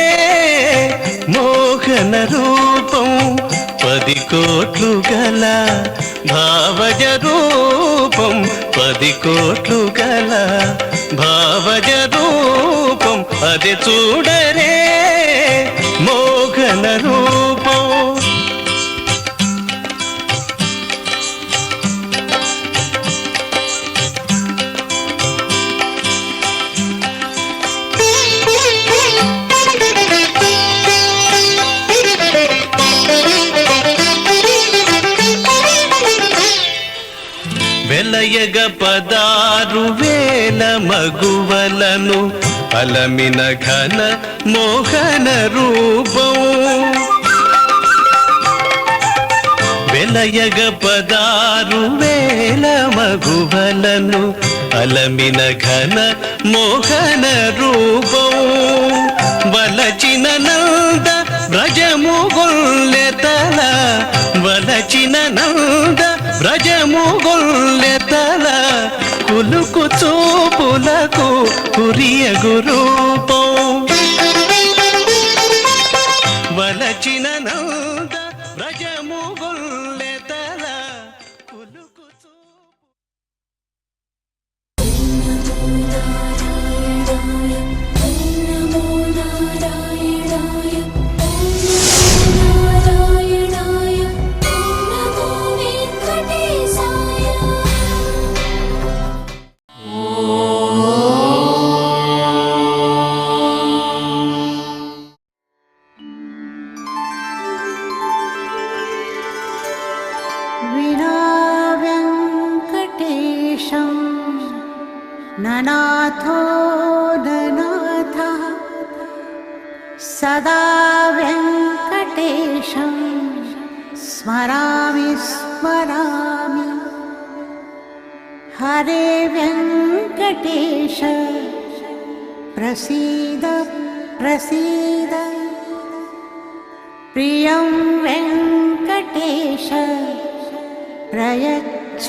మోహన రూపం 10 కోట్లు గల భావజ రూపం 10 కోట్లు గల భావజ రూపం అది చూడరే మోహన రూపం. వెలయగ 16,000 మగువలను అలమిన ఘన మోహన రూపం. వెలయగ 16,000 మగువలను అలమిన ఘన మోహన రూపం. వలచిన నంద వ్రజముగొల్లెతల, వలచిన నంద వ్రజముగొల్లెతల కులుకు చూపులకు కురియగు రూపం. వలచిన నంద వ్రజముగొల్లెతల కులుకు ननाथो ननाथः सदा वेङ्कटेशं स्मरामि स्मरामि. हरे वेङ्कटेश प्रसीद प्रसीद. प्रियं वेङ्कटेश प्रयच्छ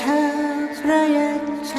प्रयच्छ.